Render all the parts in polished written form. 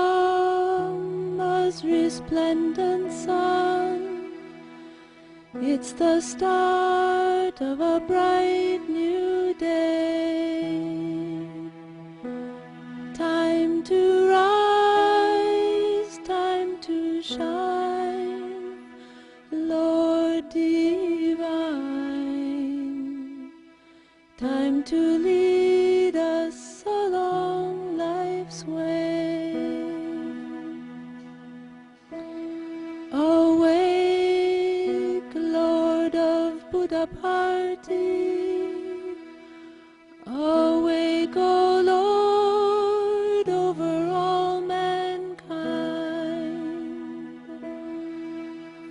Ishwaram, as resplendent sun. It's the start of a bright new day. Time to rise, time to shine, Lord divine. Time to lead us along life's way. Awake, Lord of Buddha party. Awake, O Lord, over all mankind.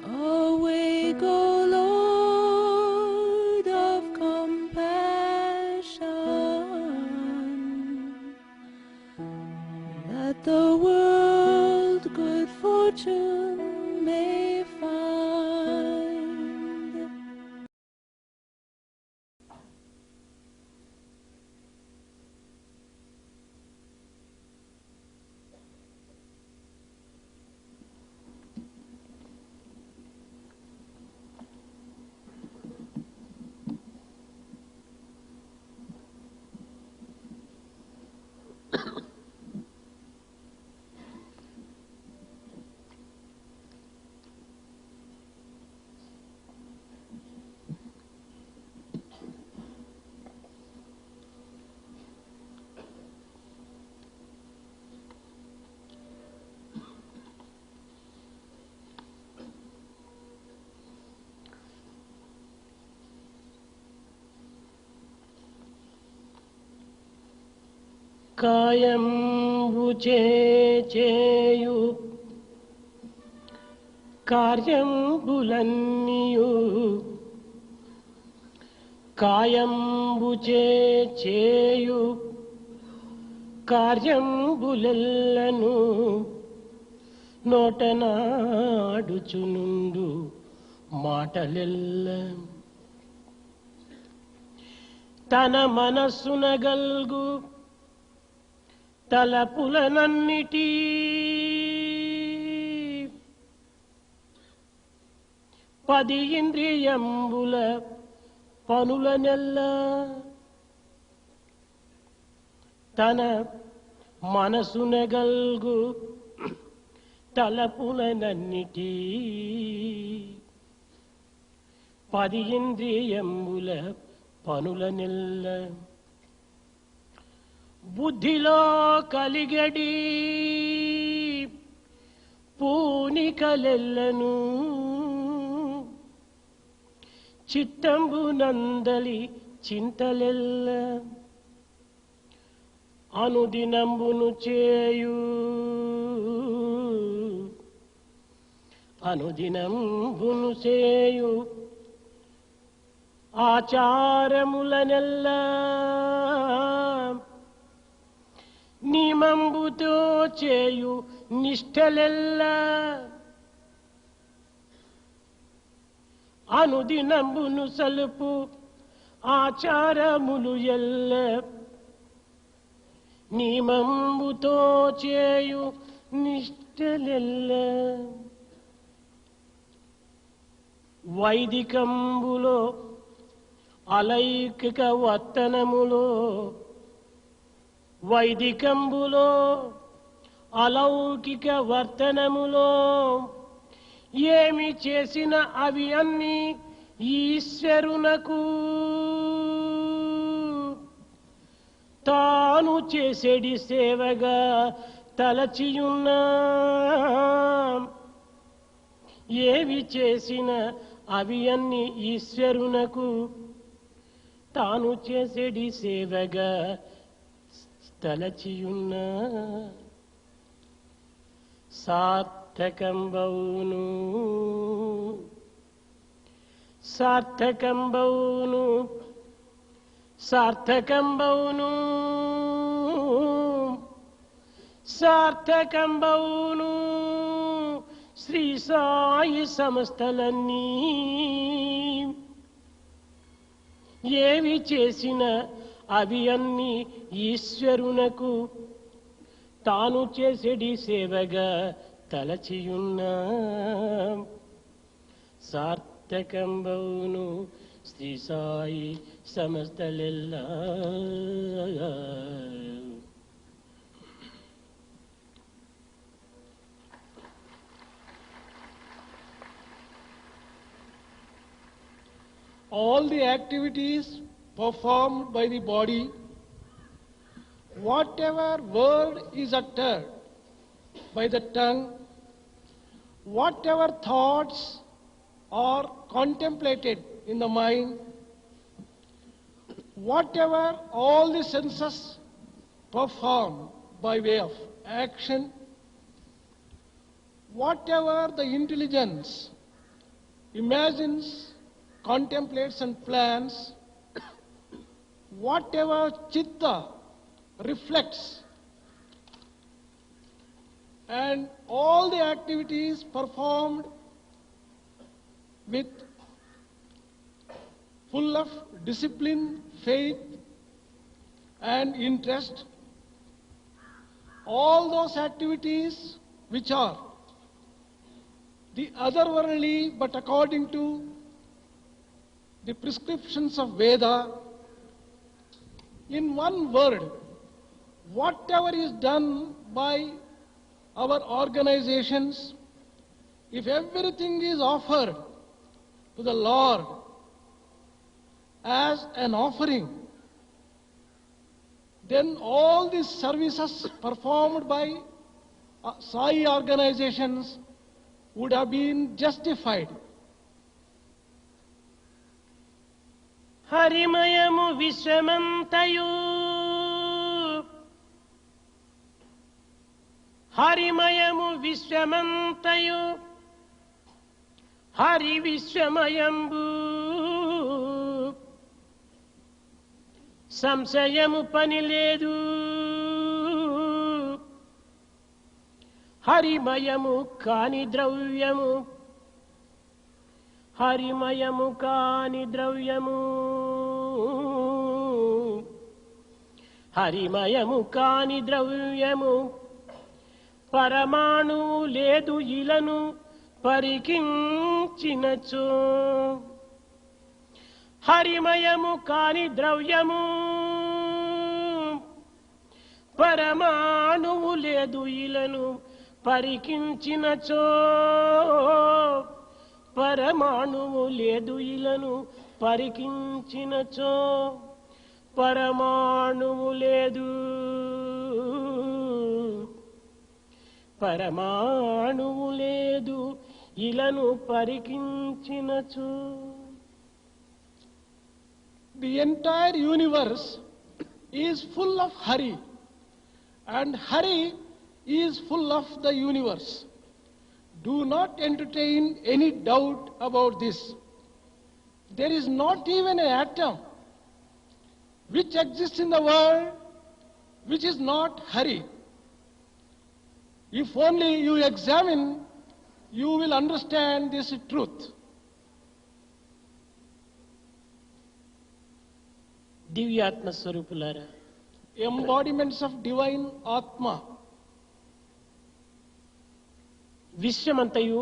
Awake, O Lord of compassion. That the world good fortune may find. కాయంబు చేయు కార్యంబులన్నీయు కాయంబు చేయు కార్యంబులెల్లను నోటనాడుచునుండు మాటలెల్ల తన మనస్సున గల్గు తలపులనన్నిటి పది ఇంద్రియంబుల పనులనెల్ల తన మనసున గల్గు తలపులనన్నిటి పది ఇంద్రియంబుల పనులనెల్ల బుద్ధిలో కలిగడి పూనికలెల్లను చిత్తంబు నందలి చింతలెల్ల అనుదినంబును చేయు అనుదినంబును చేయు ఆచారములనెల్ల నియమంబుతో చేయు నిష్టలెల్ల అనుదినంబును సలుపు ఆచారములు ఎల్ల నియమంబుతో చేయు నిష్టలెల్ల వైదికంబులో అలౌకిక వర్తనములో వైదికంబులో అలౌకిక వర్తనములో ఏమి చేసిన అవి అన్ని ఈశ్వరునకు తాను చేసేడి సేవగా తలచియున్నా ఏవి చేసిన అవి అన్ని ఈశ్వరునకు తాను చేసేడి సేవగా తలచియున్న సార్థకంబౌను సార్థకంబౌను సార్థకంబౌను సార్థకంబౌను శ్రీ సాయి సంస్థలన్నీ ఏవి చేసిన అవి అన్ని ఈశ్వరునకు తాను చేసేడి సేవగా తలచియున్న సార్థకంబౌను Shri Sai సమస్తలెల్లా. All the activities performed by the body, whatever word is uttered by the tongue, whatever thoughts are contemplated in the mind, whatever all the senses perform by way of action, whatever the intelligence imagines, contemplates and plans, whatever chitta reflects, and all the activities performed with full of discipline, faith and interest, all those activities which are the otherworldly but according to the prescriptions of Veda, in one word, whatever is done by our organizations, if everything is offered to the Lord as an offering, then all these services performed by Sai organizations would have been justified. హరిమయము విశ్వమంతయు హరిమయము విశ్వమంతయు Hari విశ్వమయంబు సంశయము పని లేదు హరిమయము కాని ద్రవ్యము హరిమయము కాని ద్రవ్యము హరిమయము కాని ద్రవ్యము పరమాణువు లేదు ఇలను పరికించినచో హరిమయము కాని ద్రవ్యము పరమాణువు లేదు ఇలను పరికించినచో పరమాణువు లేదు ఇలను పరికించినచో పరమాణువు లేదు పరమాణువు లేదు ఇలను పరికించినచో. The entire universe is full of Hari, and Hari is full of the universe. Do not entertain any doubt about this. There is not even an atom which exists in the world which is not Hari. If only you examine, you will understand this truth. దివ్యాత్మ స్వరూపులారా, Embodiments of divine Atma. విశ్వమంతయు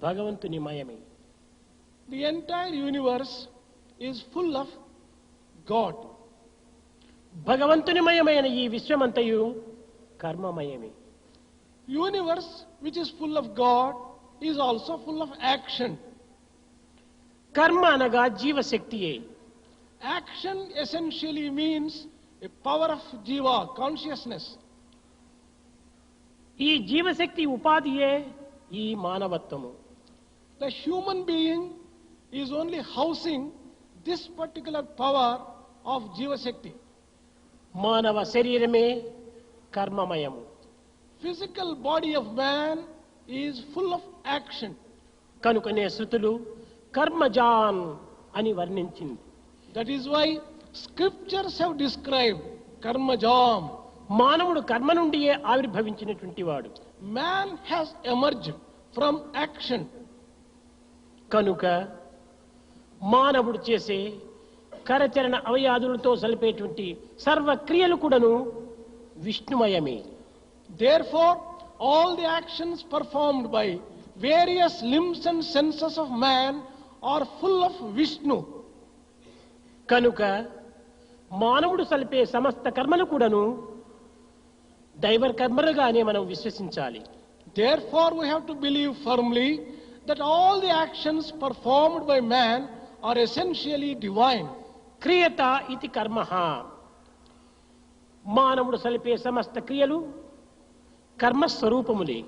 భగవంతుని మయమే. The entire universe is full of God. భగవంతుని మయమైన ఈ విశ్వమంతయు కర్మమయమే. Universe which is full of God is also full of action. కర్మ అనగా జీవశక్తియే. Action essentially means a power of jiva, consciousness. ఈ జీవశక్తి ఉపాధియే ఈ మానవత్వము. The human being is only housing this particular power of jiva shakti. మానవ శరీరమే కర్మమయము. Physical body of man is full of action. కనుకనే శృతులు కర్మజాన్ అని వర్ణించింది. That is why scriptures have described karmajam. మానవుడు కర్మ నుండియే ఆవిర్భవించినటువంటి వాడు. Man has emerged from action. కనుక మానవుడు చేసే కరచరణ అవయాదులతో సలిపేటువంటి సర్వ క్రియలు కూడాను విష్ణుమయమే. Therefore, all the actions performed by various limbs and senses of man are full of Vishnu. కనుక మానవుడు సలిపే సమస్త కర్మలు కూడాను దైవ కర్మలుగానే మనం విశ్వసించాలి. Therefore, we have to believe firmly that all the actions performed by man are essentially divine. క్రియత ఇతి కర్మః. మానవుడు సలిపే సమస్త క్రియలు కర్మస్వరూపములే.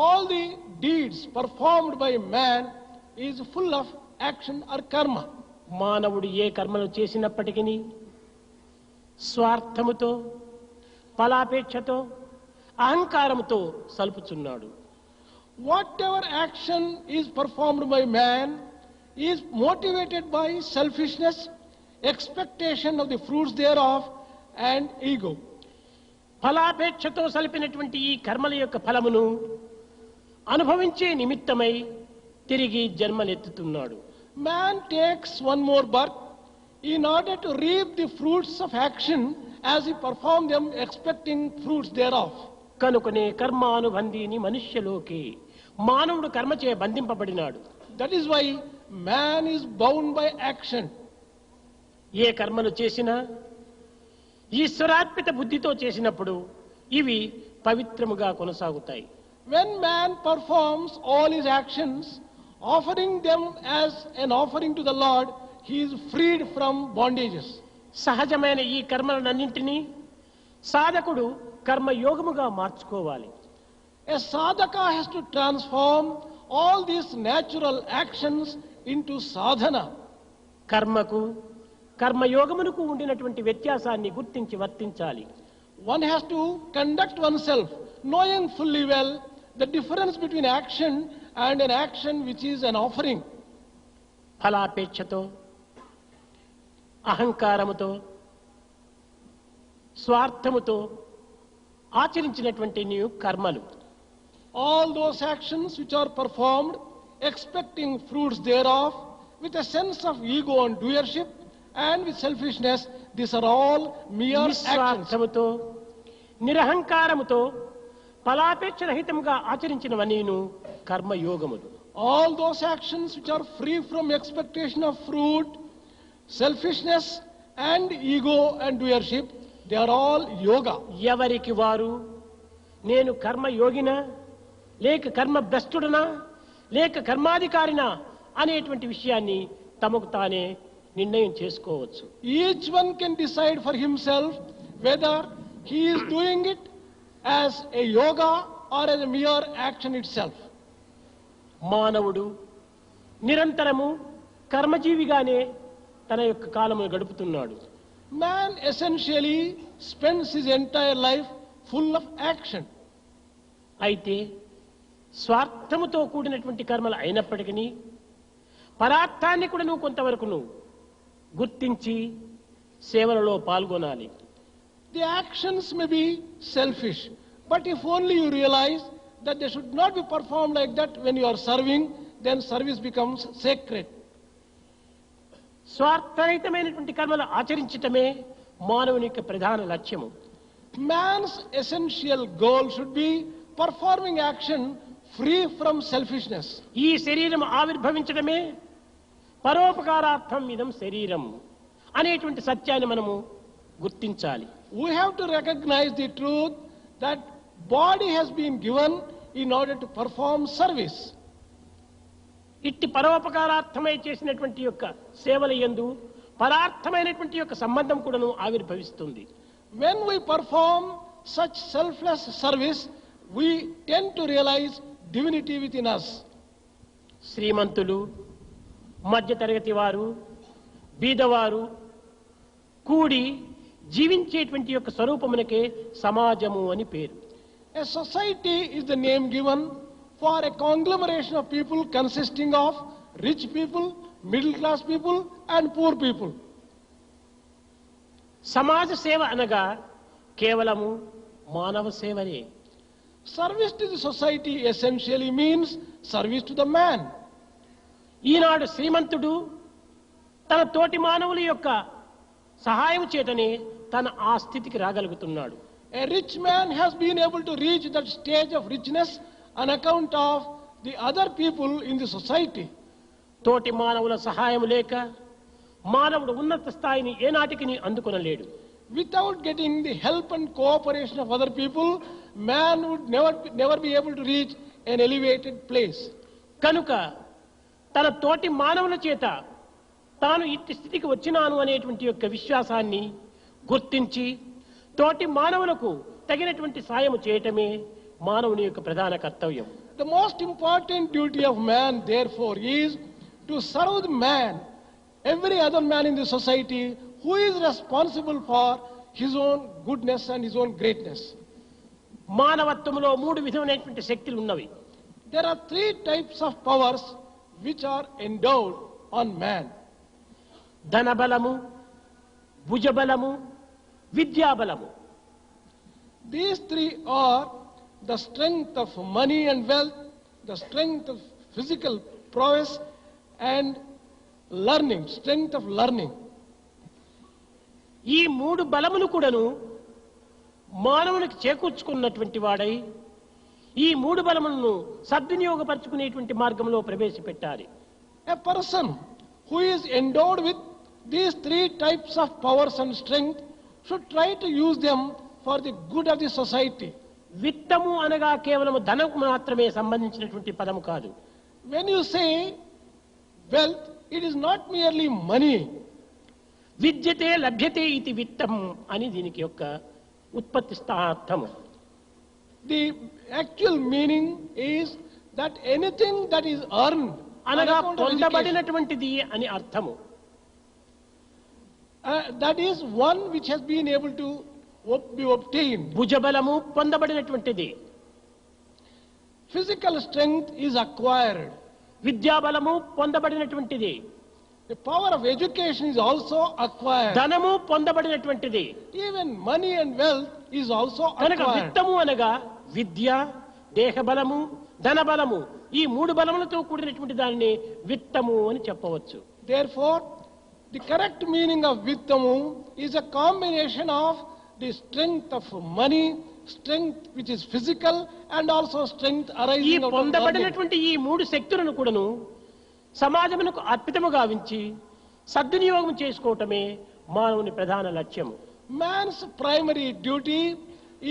All the deeds performed by man is full of action or karma. మానవుడు ఏ కర్మలు చేసినప్పటికీ స్వార్థముతో, ఫలాపేక్షతో, అహంకారముతో సల్పుచున్నాడు. Whatever action is performed by man is motivated by selfishness, expectation of the fruits thereof, and ego. ఫలాపేక్షతో సలిపినటువంటి ఈ కర్మల యొక్క ఫలమును అనుభవించే నిమిత్తమై తిరిగి జన్మనెత్తుతున్నాడు. Man takes one more birth in order to reap the fruits of action as he performs them, expecting fruits thereof. కనుకనే కర్మానుబంధీని మనుష్యలోకి, మానవుడు కర్మచే బంధింపబడినాడు. That is why man is bound by action. ఏ కర్మలు చేసినా ఈశ్వరార్పిత బుద్ధితో చేసినప్పుడు ఇవి పవిత్రముగా కొనసాగుతాయి. When man performs all his actions, offering them as an offering to the Lord, he is freed from bondages. సహజమైన ఈ కర్మలన్నింటినీ సాధకుడు కర్మయోగముగా మార్చుకోవాలి. A sadhaka has to transform all these natural actions into sadhana. కర్మకు కర్మయోగమునకు ఉండినటువంటి వ్యత్యాసాన్ని గుర్తించి వర్తించాలి. One has to conduct oneself knowing fully well the difference between action and an action which is an offering. ఫలాపేక్షతో, అహంకారముతో, స్వార్థముతో ఆచరించినటువంటి కర్మలు, All those actions which are performed expecting fruits thereof with a sense of ego and doership and with selfishness, these are all mere actions. నిస్వార్థముతో, నిరహంకారముతో, ఫలాపేక్ష రహితముగా ఆచరించినవన్నీను కర్మయోగములు. All those actions which are free from expectation of fruit, selfishness and ego and doership, they are all yoga. ఎవరికి వారు నేను కర్మయోగినా, లేక కర్మ భ్రష్టుడనా, లేక కర్మాధికారినా అనేటువంటి విషయాన్ని తమకు తానే నిర్ణయం చేసుకోవచ్చు. Each one can decide for himself whether he is doing it as a yoga or as a mere action itself. మానవుడు నిరంతరము కర్మజీవిగానే తన యొక్క కాలమును గడుపుతున్నాడు. Man essentially spends his entire life full of action. అయితే స్వార్థముతో కూడినటువంటి కర్మలు అయినప్పటికీ పరార్థాన్ని కూడా నువ్వు కొంతవరకు గుర్తించి సేవలలో పాల్గొనాలి. The actions may be selfish, but if only you realize that they should not be performed like that when you are serving, then service becomes sacred. స్వార్థరహితమైనటువంటి కర్మలు ఆచరించటమే మానవుని యొక్క ప్రధాన లక్ష్యము. Man's essential goal should be performing action free from selfishness. ఈ శరీరం ఆవిర్భవించడమే పరోపకారార్థం ఇదం శరీరం అనేటువంటి సత్యాన్ని మనము గుర్తించాలి. We have to recognize the truth that body has been given in order to perform service. ఇట్టి పరోపకారార్థమై చేసినటువంటి యొక్క సేవల యందు పరార్థమైనటువంటి యొక్క సంబంధం కూడాను ఆవిర్భవిస్తుంది. When we perform such selfless service, we tend to realize divinity within us. శ్రీమంతులు, మధ్యతరగతి వారు, బీదవారు కూడి జీవించేటువంటి యొక్క స్వరూపమునకే సమాజము అని పేరు. A society is the name given for a conglomeration of people consisting of rich people, middle class people and poor people. సమాజ సేవ అనగా కేవలము మానవ సేవనే. Service to the society essentially means service to the man. ఈనాడు శ్రీమంతుడు తన తోటి మానవుల యొక్క సహాయం చేతనే తన ఆ స్థితికి రాగలుగుతున్నాడు. A rich man has been able to reach that stage of richness on account of the other people in the society. తోటి మానవుల సహాయం లేక మానవుడు ఉన్నత స్థాయిని ఏనాటికి అందుకొనలేడు. Without getting the help and cooperation of other people, man would never be able to reach an elevated place. కనుక తన తోటి మానవుల చేత తాను ఇట్టి స్థితికి వచ్చినాను అనేటువంటి యొక్క విశ్వాసాన్ని గుర్తించి తోటి మానవులకు తగినటువంటి సాయము చేయటమే మానవుని యొక్క ప్రధాన కర్తవ్యం. The most important duty of man, therefore, is to serve the man, every other man in the society who is responsible for his own goodness and his own greatness. మానవత్వంలో మూడు విధమైనటువంటి శక్తులు ఉన్నవి. There are three types of powers which are endowed on man. ధనబలము, భుజబలము, విద్యాబలము. These three are the strength of money and wealth, the strength of physical prowess, and learning, strength of learning. ఈ మూడు బలములు కూడాను మానవునికి చేకూర్చుకున్నటువంటి వాడై ఈ మూడు బలములను సద్వినియోగపరచుకునేటువంటి మార్గంలో ప్రవేశపెట్టాలి. A person who is endowed with these three types of powers and strength should try to use them for the good of the society. విత్తము అనగా కేవలం ధనము మాత్రమే సంబంధించినటువంటి పదము కాదు. When you say wealth, it is not merely money. విద్యతే లభ్యతే ఇది విత్తం అని దీనికి యొక్క ఉత్పత్తి స్థానము. The actual meaning is that anything that is earned అనగా on account of education, పొందబడినటువంటిది అని అర్థము. that is one which has been able to be obtained. భుజబలము పొందబడినటువంటిది. Physical strength is acquired. విద్యాబలము పొందబడినటువంటిది. The power of education is also acquired. ధనము పొందబడినటువంటిది. Even money and wealth is also కనుక acquired. విత్తము అనగా విద్య, దేహబలము, ధనబలము ఈ మూడు బలములతో కూడినటువంటి దానిని విత్తము అని చెప్పవచ్చు. Therefore, the correct meaning of vittamu is a combination of the strength of money, strength which is physical, and also strength ఈ arising out of learning. పొందబడినటువంటి ఈ మూడు శక్తులను కూడాను సమాజమునకు అర్పితము గావించి సద్వినియోగం చేసుకోవటమే మానవుని ప్రధాన లక్ష్యము. Man's primary duty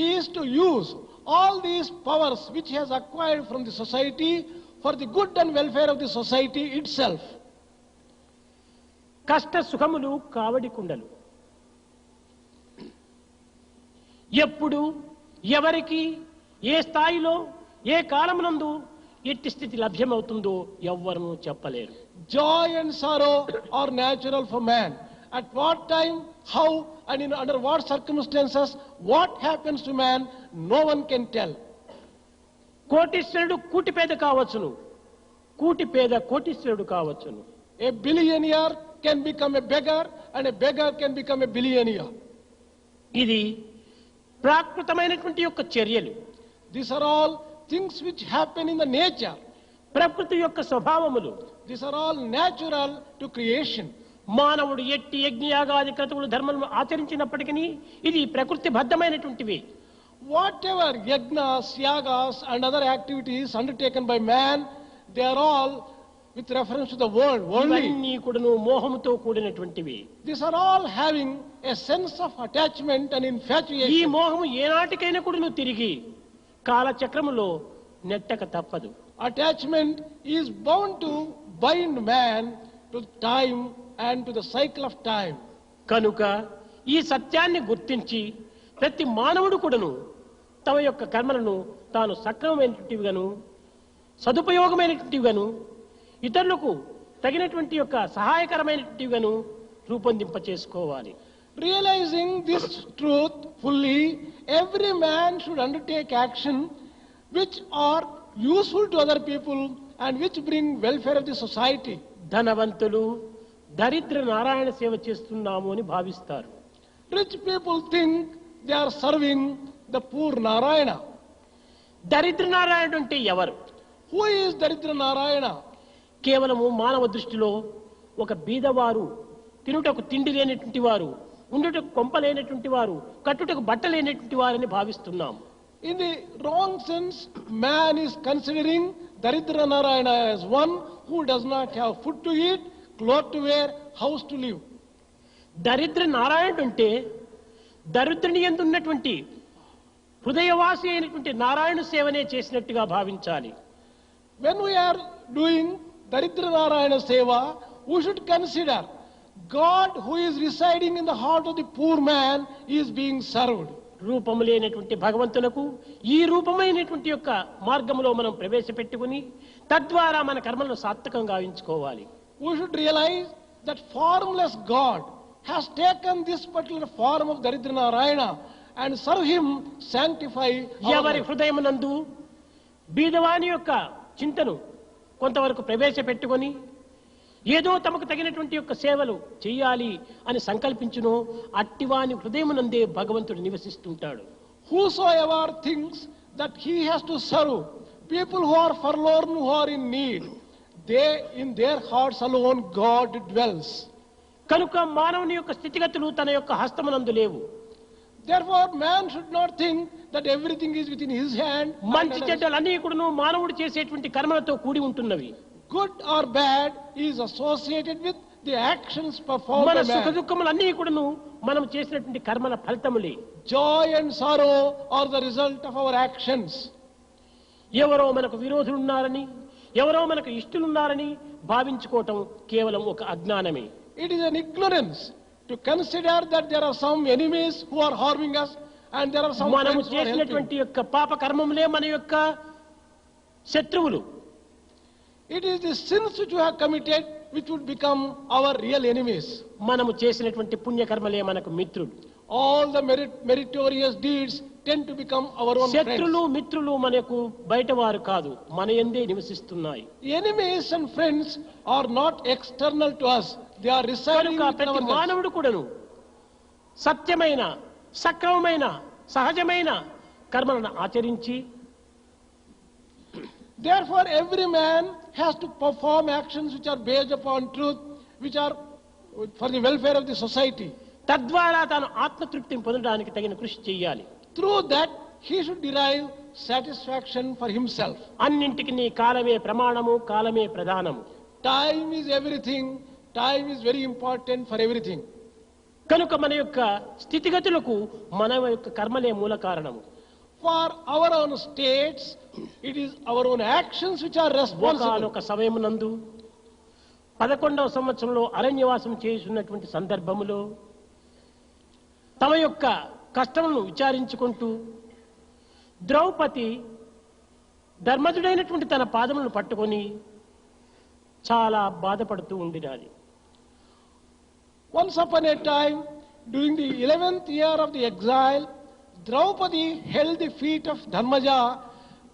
is to use all these powers which he has acquired from the society for the good and welfare of the society itself. కష్ట సుఖములు కావడి కుండలు. ఎప్పుడు ఎవరికి ఏ స్థాయిలో ఏ కాలమునందు ఎట్టి స్థితి లభ్యమవుతుందో ఎవ్వరూ చెప్పలేరు. Joy and sorrow are natural for man. At what time, how, and under what circumstances, what happens to man, no one can tell. కోటీశ్వరుడు కూటి పేద కావచ్చును, కూటి పేద కోటీశ్వరుడు కావచ్చును. A billionaire can become a beggar, and a beggar can become a billionaire. ఇది ప్రాకృతమైనటువంటి యొక్క చర్యలు. These are all things which happen in the nature. ప్రకృతి యొక్క స్వభావములు. These are all natural to creation. మానవుడు ఎట్టి యజ్ఞయాగాది క్రతువులు ధర్మములు ఆచరించినప్పటికీ ఇది ప్రకృతి బద్ధమైనటువంటివి. Whatever yagnas, yagas, and other activities undertaken by man, they are all with reference to the world only. ఇవన్నీ కూడాను మోహముతో కూడినటువంటివి. These are all having a sense of attachment and ఈ infatuation. మోహము ఏనాటికైనా కూడాను తిరిగి కాలచక్రములో నెట్టక తప్పదు. Attachment is bound to bind man to time and to the cycle of time. కనుక ఈ సత్యాన్ని గుర్తించి ప్రతి మానవుడు కూడాను తమ యొక్క కర్మలను తాను సక్రమమైనటువంటివిగాను సదుపయోగమైనటువంటివిగాను ఇతరులకు తగినటువంటి యొక్క సహాయకరమైనటువంటివిగాను రూపొందింప చేసుకోవాలి. Realizing this truth fully, every man should undertake action which are useful to other people and which bring welfare of the society. ధనవంతులు దరిద్ర నారాయణ సేవ చేస్తున్నాము అని భావిస్తారు. Rich people think they are serving the poor Narayana. దరిద్ర నారాయణుడు అంటే ఎవరు? Who is Daridra Narayana? కేవలము మానవ దృష్టిలో ఒక బీదవారు, తినుటకు తిండి లేనటువంటి వారు, ఉండుటకు కొంపలేనటువంటి వారు, కట్టుటకు బట్టలేనటువంటి వారని భావిస్తున్నాం. In the wrong sense, man is considering Daridra Narayana as one who does not have food to eat, clothes to wear, house to live. దరిద్ర నారాయణుడు అంటే దరిద్రుని యందు ఉన్నటువంటి హృదయవాసి అయినటువంటి నారాయణ సేవనే చేసినట్టుగా భావించాలి. When we are doing Daridra Narayana Seva, we should consider God who is residing in the heart of the poor man is being served. రూపము లేనటువంటి భగవంతునకు ఈ రూపమైనటువంటి యొక్క మార్గంలో మనం ప్రవేశపెట్టుకుని తద్వారా మన కర్మలను సార్థకంగా గావించుకోవాలి. We should realize that formless God has taken this particular form of Daridra Narayana and serve him, sanctify our ఎవరి life. హృదయమునందు బీదవాని యొక్క చింతను కొంతవరకు ప్రవేశపెట్టుకొని ఏదో తమకు తగినటువంటి యొక్క సేవలు చేయాలి అని సంకల్పించునో అట్టివాని హృదయమునందే భగవంతుడు నివసిస్తుంటాడు. Whosoever thinks that he has to serve people who are forlorn, who are in need, they in their hearts alone God dwells. కనుక మానవుని యొక్క స్థితిగతులు తన యొక్క హస్తమునందు లేవు. Therefore man should not think that everything is within his hand. మంచి చెడ్డలన్నీ కూడాను మానవుడు చేసేటువంటి కర్మలతో కూడి ఉంటున్నవి. Good or bad is associated with the actions performed మన by సుఖ man. దుఃఖములన్నీ కూడాను మనం చేసినటువంటి కర్మల ఫలితములే. Joy and sorrow are the result of our actions. ఎవరో మనకు విరోధులున్నారని, ఎవరో మనకు ఇష్టలున్నారని భావించుకోవటం కేవలం ఒక అజ్ఞానమే. It is an ignorance to consider that there are some enemies who are harming us and there are some మనము friends who are helping. చేసినటువంటి యొక్క పాప కర్మములే మన యొక్క శత్రువులు. It is the sins which we have committed which would become our real enemies. మనము చేసినటువంటి పుణ్యకర్మలే మనకు మిత్రులు. All the meritorious deeds tend to become our own శత్రులు friends. మిత్రులు మనకు బయటవారు కాదు, మన యందే నివసిస్తున్నాయి. Enemies and friends are not external to us. They are residing కనుక within ప్రతి ourselves. మానవుడు కూడాను సత్యమైన, సక్రమమైన, సహజమైన కర్మలను ఆచరించి Therefore every man has to perform actions which are based upon truth, which are for the welfare of the society. తద్వారా తాను ఆత్మతృప్తిని పొందడానికి తగిన కృషి చేయాలి. Through that he should derive satisfaction for himself. అన్నింటికి నీ కాలమే ప్రమాణము, కాలమే ప్రధానము. Time is everything. Time is very important for everything. కనుక మన యొక్క స్థితిగతులకు మన యొక్క కర్మలే మూల కారణము. For our own states, it is our own actions which are responsible. ఒకనొక సమయమునందు 11వ సంవత్సరంలో అరణ్యవాసం చేస్తున్నటువంటి సందర్భములో తమ యొక్క కష్టములను విచారించుకుంటూ ద్రౌపది ధర్మజుడైనటువంటి తన పాదములను పట్టుకొని చాలా బాధపడుతూ ఉండినాది. Once upon a time, during the 11th year of the exile, Draupadi held the feet of Dharmaja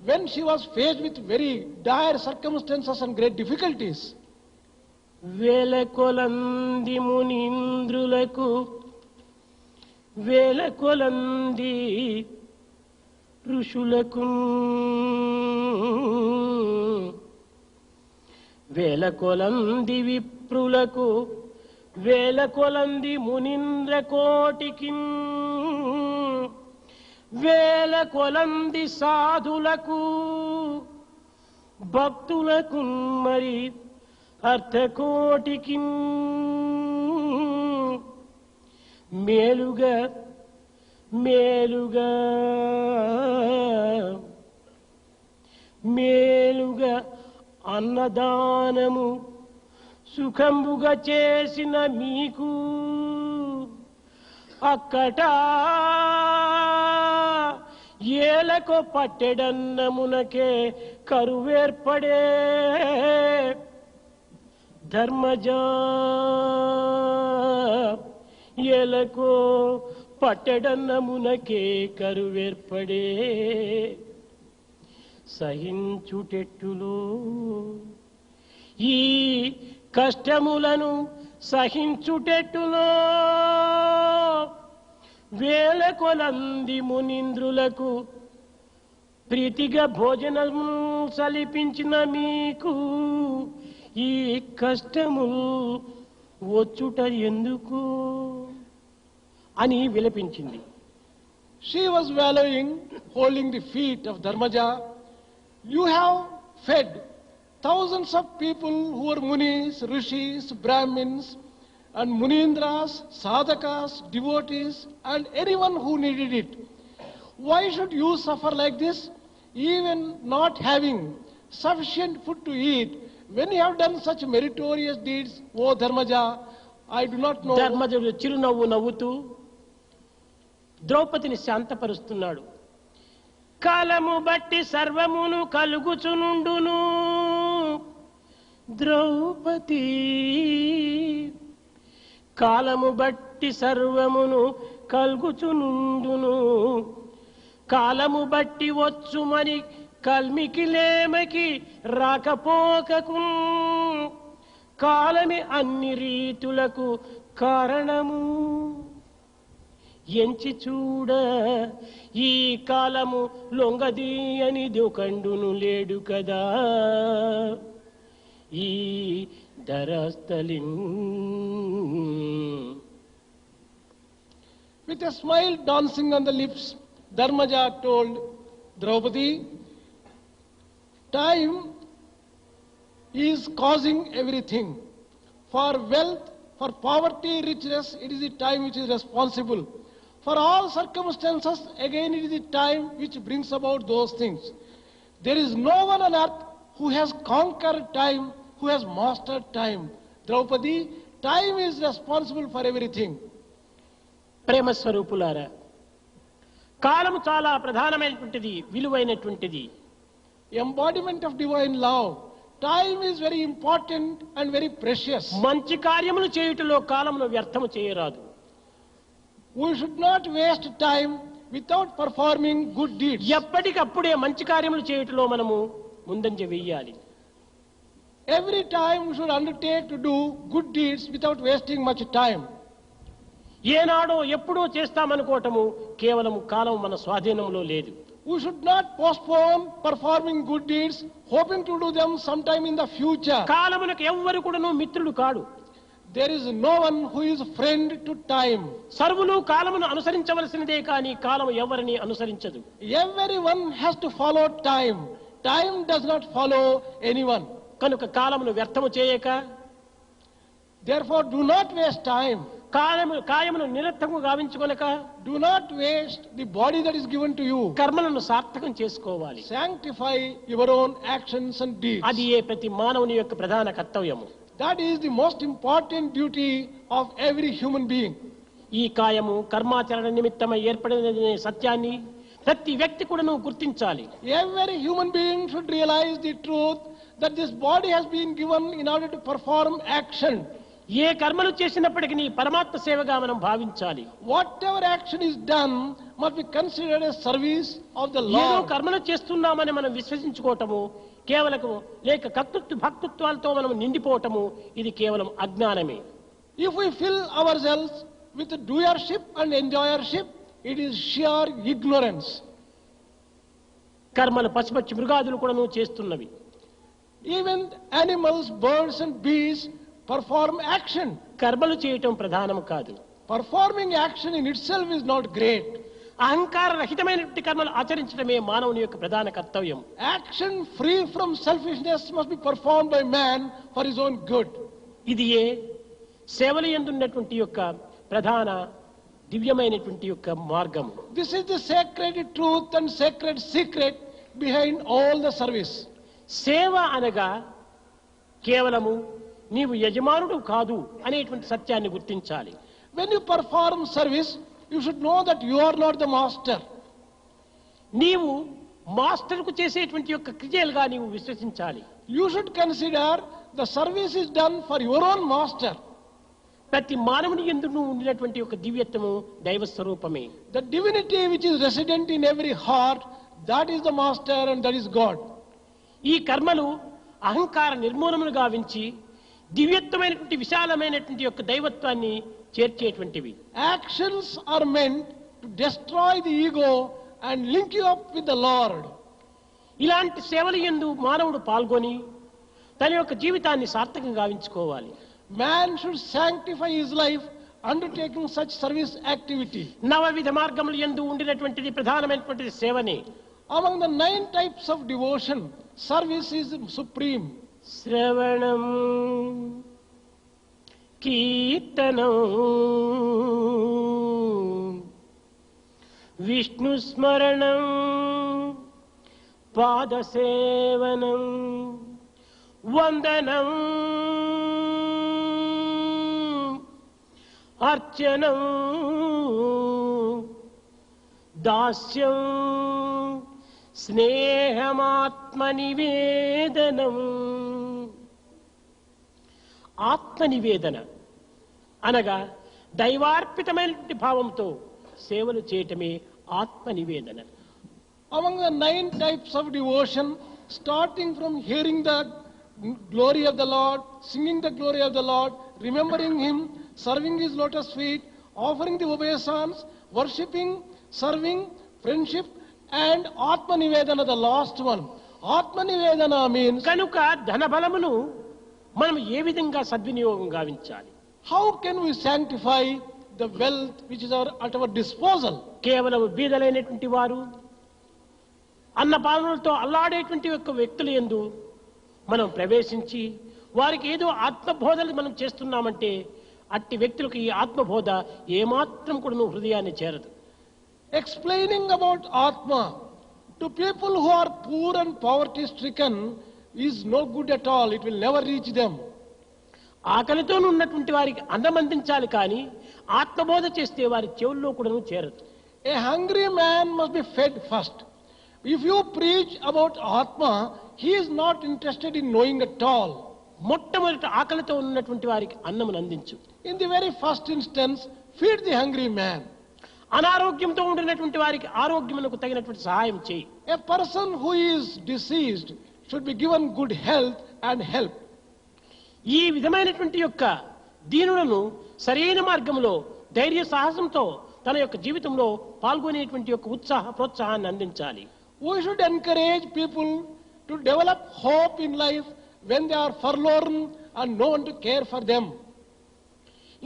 when she was faced with very dire circumstances and great difficulties. వేల కొలంది మునీంద్రులకు, వేల కొలంది ఋషులకు, వేల కొలంది విప్రులకు, వేల కొలంది మునీంద్ర కోటికి, వేల కొలంది సాధులకు, భక్తులకు, మరి అర్థకోటికి మేలుగా మేలుగా మేలుగా అన్నదానము సుఖంబుగా చేసిన మీకు అక్కట ఏలకు పట్టెడన్నమునకే కరువేర్పడే ధర్మజా, ఏలకు పట్టెడన్నమునకే కరువేర్పడే సహించుటెట్టులో ఈ కష్టములను సహించుటెట్టులో వేల కొలంది మునీంద్రులకు ప్రీతిగా భోజనం సలిపించిన మీకు ఈ కష్టము వచ్చుట ఎందుకు? అని విలపించింది. She was wallowing, holding the feet of Dharmaja. You have fed thousands of people who were munis, rishis, brahmins, and munindras, sadhakas, devotees, and anyone who needed it. Why should you suffer like this, even not having sufficient food to eat, when you have done such meritorious deeds, O Dharmaja? I do not know. ధర్మజుడు చిరునవ్వు నవ్వుతూ ద్రౌపదిని శాంతపరుస్తున్నాడు. కాలము బట్టి సర్వమును కలుగుచునుండును ద్రౌపది, కాలము బట్టి సర్వమును కలుగుచునుండును, కాలము బట్టి వచ్చుమని కల్మికి లేమకి రాకపోకకు, కాలమే అన్ని రీతులకు కారణము. ఎంచి చూడ ఈ కాలము లొంగది అని దొకండును లేడు కదా ఈ ధరస్థలిన్. With a smile dancing on the lips, Dharmaja told Draupadi, time is causing everything. For wealth, for poverty, richness, it is the time which is responsible. For all circumstances, again it is the time which brings about those things. There is no one on earth who has conquered time, who has mastered time. Draupadi, time is responsible for everything. ప్రేమ స్వరూపులారా, కాలము చాలా ప్రధానమైనటువంటిది, విలువైనటువంటిది. Embodiment of divine love. Time is very important and very precious. మంచి కార్యములు చేయుటలో కాలమును వ్యర్థము చేయరాదు. We should not waste time without performing good deeds. ఎప్పటికప్పుడే మంచి కార్యములు చేయుటలో మనము ముందంజ వెయ్యాలి. Every time we should undertake to do good deeds without wasting much time. ఏనాడో ఎప్పుడో చేస్తామనుకోవటము కేవలం కాలం మన స్వాధీనంలో లేదు. We should not postpone performing good deeds, hoping to do them sometime in the future. కాలమునకు ఎవ్వరు కూడాను మిత్రుడు కాడు. There is no one who is friend to time. సర్వులు కాలమును అనుసరించవలసినదే కానీ కాలము ఎవరిని అనుసరించదు. Everyone has to follow time. Time does not follow anyone. కనుక కాలమును వ్యర్థము చేయక, Therefore, do not waste time. కాయమును నిరర్థము గావించుకొనక, Do not waste the body that is given to you. కర్మలను సార్థకం చేసుకోవాలి. Sanctify your own actions and deeds. అది ఏ ప్రతి మానవుని యొక్క ప్రధాన కర్తవ్యము. That is the most important duty of every human being. ఈ కాయము కర్మాచరణ నిమిత్తమై ఏర్పడినదనే సత్యాన్ని ప్రతి వ్యక్తి కూడాను గుర్తించాలి. Every human being should realize the truth that this body has been given in order to perform action. ఏ కర్మలు చేసినప్పటికీ పరమాత్మ సేవగా మనం భావించాలి. Whatever action is done must be considered as service of the ఏదో Lord. కర్మలు చేస్తున్నామని మనం విశ్వసించుకోవటము కేవలం లేక కర్తృత్వ భక్తృత్వాలతో మనం నిండిపోవటము ఇది కేవలం అజ్ఞానమే. If we fill ourselves with doership and enjoyership, it is sheer ignorance. కర్మలు పశుపక్షి మృగాదులు కూడాను చేస్తున్నవి. Even animals, birds and bees perform action. కర్మలు చేయటం ప్రధానం కాదు. Performing action in itself is not great. అహంకార రహితమైనటువంటి కర్మలు ఆచరించడమే మానవుని యొక్క ప్రధాన కర్తవ్యం. Action free from selfishness must be performed by man for his own good. ఇది ఏ సేవల యందున్నటువంటి యొక్క ప్రధాన దివ్యమైనటువంటి యొక్క మార్గం. This is the sacred truth and sacred secret behind all the service. సేవ అనగా కేవలము నీవు యజమానుడు కాదు అనేటువంటి సత్యాన్ని గుర్తించాలి. When you perform service, you should know that you are not the master. నీవు మాస్టర్కు చేసేటువంటి యొక్క క్రియలుగా నీవు విశ్వసించాలి. You should consider the service is done for your own master. ప్రతి మానవుని యందు ఉండినటువంటి యొక్క దివ్యత్వము దైవ స్వరూపమే. The divinity which is resident in every heart, that is the master and that is God. ఈ కర్మలు అహంకార నిర్మూలమును గావించి దివ్యత్వమైనటువంటి విశాలమైనటువంటి యొక్క దైవత్వాన్ని చేర్చేటువంటివి. Actions are meant to destroy the ego and link you up with the Lord. ఇలాంటి సేవల యందు మానవుడు పాల్గొని తన యొక్క జీవితాన్ని సార్థకంగా గావించుకోవాలి. Man should sanctify his life undertaking such service activity. నవవిధ మార్గములు యందు ఉండినటువంటిది ప్రధానమైనటువంటిది సేవనే. Among the 9 types of devotion, service is supreme. శ్రవణం, కీర్తనం, విష్ణు స్మరణం, పాదసేవనం, వందనం, అర్చనం, దాస్యం, స్నేహమాత్మనివేదనం. ఆత్మనివేదన అనగా దైవార్పితమైనటువంటి భావంతో సేవలు చేయటమే ఆత్మనివేదన. Among the 9 types of devotion, starting from hearing the glory of the Lord, singing the glory of the Lord, remembering Him, serving His lotus feet, offering the obeisance, worshipping, serving, friendship, and Atma Nivedana, the last one. Atma Nivedana means, కనుక ధనబలమును మనం ఏ విధంగా సద్వినియోగం గావించాలి? how can we sanctify the wealth which is at our disposal? కేవలం బీదలైనటువంటి వారు, అన్నపాలనలతో అల్లాడేటువంటి యొక్క వ్యక్తుల యందు మనం ప్రవేశించి వారికి ఏదో ఆత్మబోధలు మనం చేస్తున్నామంటే అట్టి వ్యక్తులకు ఈ ఆత్మబోధ ఏమాత్రం కూడా హృదయాన్ని చేరదు. Explaining about Atma to people who are poor and poverty stricken is no good at all. It will never reach them. ఆకలితో ఉన్నటువంటి వారికి అన్నం అందించాలి కానీ ఆత్మబోధ చేస్తే వారి చెవుల్లో కూడా చేరదు. A hungry man must be fed first. If you preach about Atma, he is not interested in knowing at all. మొట్టమొదటి ఆకలితో ఉన్నటువంటి వారికి అన్నమును అందించు. In the very first instance, feed the hungry man. అనారోగ్యంతో ఉండినటువంటి వారికి ఆరోగ్యమునకు తగినటువంటి సహాయం చేయి. A person who is deceased should be given good health and help. ఈ విధమైనటువంటి యొక్క దీనులను సరైన మార్గంలో ధైర్య సాహసంతో తన యొక్క జీవితంలో పాల్గొనేటువంటి యొక్క ప్రోత్సాహాన్ని అందించాలి. We should encourage people to develop hope in life when they are forlorn and no one to care for them.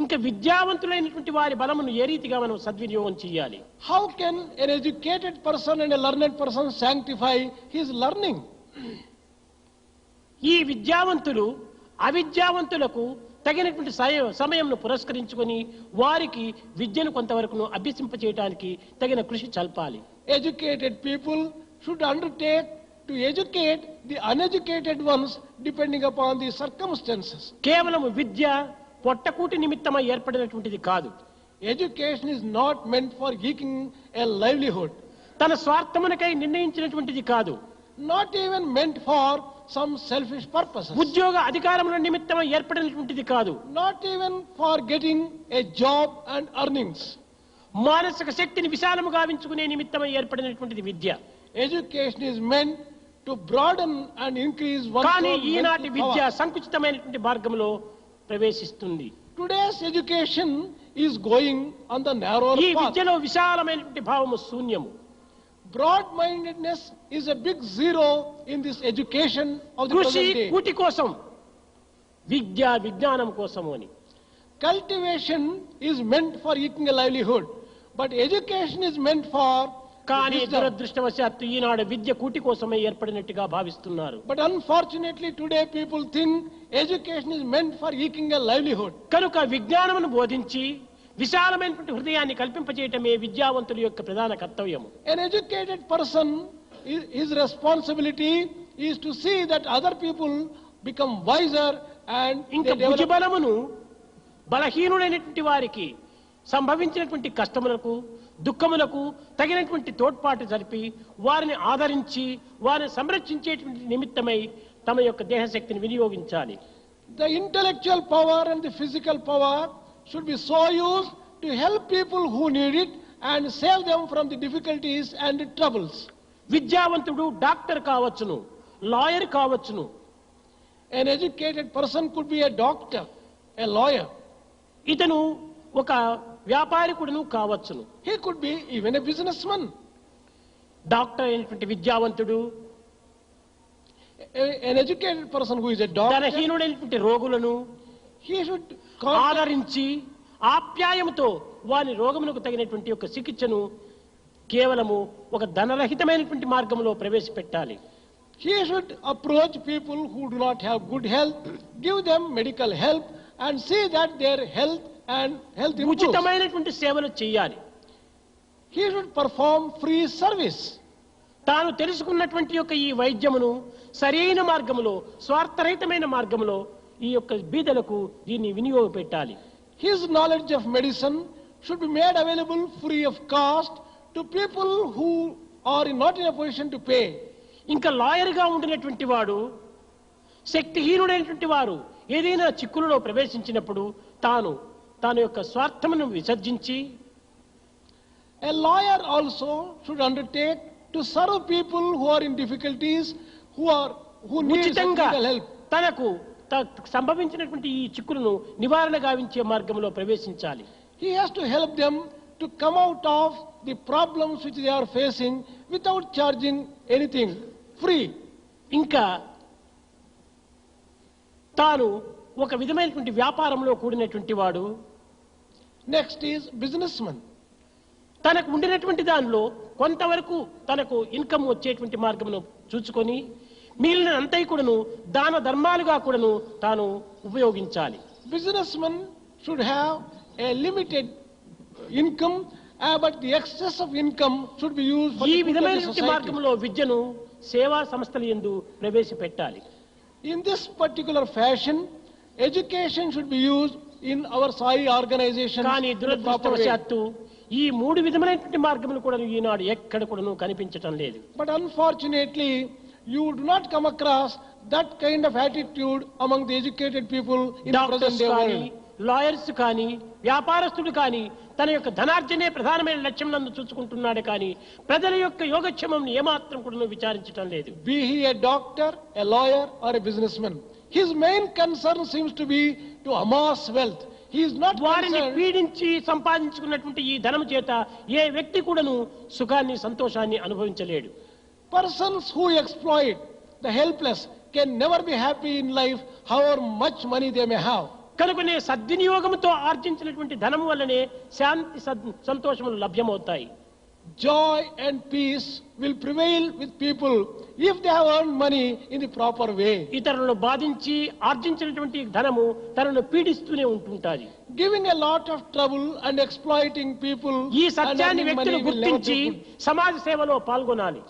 ఇంకా విద్యావంతులైనటువంటి వారి బలమును ఏ రీతిగా మనం సద్వినియోగం చేయాలి? How can an educated person and a learned person sanctify his learning? ఈ విద్యావంతులు అవిద్యావంతులకు తగినటువంటి సమయంను పురస్కరించుకొని వారికి విద్యను కొంతవరకు అభ్యసింపచేయడానికి తగిన కృషి చల్పాలి. Educated people should undertake to educate the uneducated ones depending upon the circumstances. కేవలం విద్య పొట్టకూటి నిమిత్తమై ఏర్పడినటువంటిది కాదు. Education is not meant for eking a livelihood. తన స్వార్థమునకై నిర్ణయించినటువంటిది కాదు. Not even meant for some selfish purposes. ఉద్యోగ అధికారముల నిమిత్తమై ఏర్పడినటువంటిది కాదు. Not even for getting a job and earnings. మానసిక శక్తిని విశాలము గావించుకునే నిమిత్తమై ఏర్పడినటువంటిది విద్య. Education is meant to broaden and increase one's కానీ own ఈనాటి mental విద్య power. సంకుచితమైనటువంటి మార్గంలో ప్రవేశిస్తుంది. Today's education is going on the narrow ఈ path. విద్యలో విశాలమైనటువంటి భావము శూన్యము. Broad-mindedness is a big zero in this education of the కృషి present day. కూటి కోసం, విద్య విజ్ఞానం కోసము అని. Cultivation is meant for eking a livelihood, but education is meant for కానీ wisdom. దురదృష్టవశాత్తు ఈనాడు విద్య కూటి కోసమే ఏర్పడినట్టుగా భావిస్తున్నారు. But unfortunately today people think education is meant for eking a livelihood. కనుక విజ్ఞానమును బోధించి విశాలమైనటువంటి హృదయాన్ని కల్పింపచేయటమే విద్యావంతుల యొక్క ప్రధాన కర్తవ్యము. An educated person, his responsibility is to see that other people become wiser and ఇంకా they develop. భుజబలమును బలహీనుడైనటువంటి వారికి సంభవించినటువంటి కష్టములకు దుఃఖములకు తగినటువంటి తోడ్పాటు జరిపి వారిని ఆదరించి వారిని సంరక్షించేటువంటి నిమిత్తమై తమ యొక్క దేహశక్తిని వినియోగించాలి. The intellectual power and the physical power should be so used to help people who need it and save them from the difficulties and the troubles. విద్యావంతుడు డాక్టర్ కావచ్చును, లాయర్ కావచ్చును. An educated person could be a doctor, a lawyer. ఇతను ఒక వ్యాపారికుడును కావచ్చును. He could be even a businessman. Doctor అయినటువంటి విద్యావంతుడు An educated person who is a doctor, ధనహీనుడైనటువంటి రోగులను he should contact, ఆదరించి ఆప్యాయముతో వాని రోగమునకు తగినటువంటి ఒక చికిత్సను కేవలము ఒక ధనరహితమైనటువంటి మార్గంలో ప్రవేశపెట్టాలి. He should approach people who do not have good health, give them medical help and see that their health improves. ఉచితమైనటువంటి సేవలు చేయాలి. He should perform free service. తాను తెలుసుకున్నటువంటి యొక్క ఈ వైద్యమును సరైన మార్గములో, స్వార్థరహితమైన మార్గములో ఈ యొక్క బీదలకు దీన్ని వినియోగపెట్టాలి. His knowledge of medicine should be made available free of cost to people who are not in a position to pay. ఇంకా లాయర్గా ఉండినటువంటి వాడు, శక్తిహీనుడైనటువంటి వారు ఏదైనా చిక్కులలో ప్రవేశించినప్పుడు తాను యొక్క స్వార్థమును విసర్జించి, A lawyer also should undertake to serve people who are in difficulties, who need ఉచితంగా medical help. తనకు సంభవించినటువంటి ఈ చిక్కులను నివారణ గావించే మార్గంలో ప్రవేశించాలి. He has to help them to come out of the problems which they are facing without charging anything, free. ఇంకా తాను ఒక విధమైనటువంటి వ్యాపారంలో కూడినటువంటి వాడు, Next is businessman. తనకు ఉండినటువంటి దానిలో కొంతవరకు తనకు ఇన్కమ్ వచ్చేటువంటి మార్గమును చూసుకొని మిగిలిన అంతా కూడాను దాన ధర్మాలుగా కూడాను తాను ఉపయోగించాలి. Businessman should have a limited income, but the excess of income should be used for ఈ the good of the విధమైనటువంటి society. మార్గంలో విద్యను సేవా సంస్థల యందు ప్రవేశపెట్టాలి. In this particular fashion, education should be used in our Sai organization కానీ in a proper way. దురదృష్టవశాత్తు ఈ మూడు విధమైనటువంటి మార్గములు కూడా ఈనాడు ఎక్కడ కూడాను కనిపించటం లేదు. But unfortunately, you do not come across that kind of attitude among the educated people in the present doctors day కానీ, world. లాయర్స్ కానీ, వ్యాపారస్తుడు కానీ తన యొక్క ధనార్జనే ప్రధానమైన లక్ష్యం నందు చూసుకుంటున్నాడు కానీ ప్రజల యొక్క యోగక్షేమం ఏమాత్రం కూడా విచారించటం లేదు. Be he a doctor, a lawyer or a businessman, his main concern seems to be to amass wealth. He is not వారిని concerned. పీడించి సంపాదించుకున్నటువంటి ఈ ధనము చేత ఏ వ్యక్తి కూడాను సుఖాన్ని, సంతోషాన్ని అనుభవించలేడు. Persons who exploit the helpless can never be happy in life, however much money they may have. కనుకనే సద్వినియోగంతో ఆర్జించినటువంటి ధనము వల్లనే శాంతి, సంతోషములు లభ్యమవుతాయి. Joy and peace will prevail with people if they have earned money in the proper way. ఇతరులను బాధించి ఆర్జించినటువంటి ధనము తనను పీడిస్తూనే ఉంటుంటాది. Giving a lot of trouble and exploiting people ఈ and సత్యాన్ని earning money వ్యక్తులు will never గుర్తించి be good. సమాజ సేవలో పాల్గొనాలి.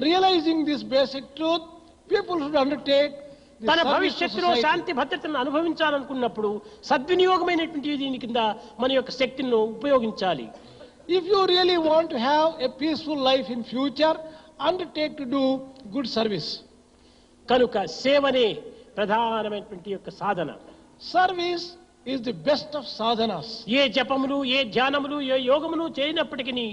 Realizing this basic truth, people should undertake the తన service to భవిష్యత్తులో society. శాంతి భద్రతను అనుభవించాలనుకున్నప్పుడు సద్వినియోగమైనటువంటి దీని కింద మన యొక్క శక్తిని ఉపయోగించాలి. If you really want to have a peaceful life in future, undertake to do good service. కనుక సేవనే ప్రధానమైనటువంటి యొక్క సాధన. Service is the best of sadhanas. ఏ జపములు, ఏ ధ్యానములు, ఏ యోగములు చేయనప్పటికీ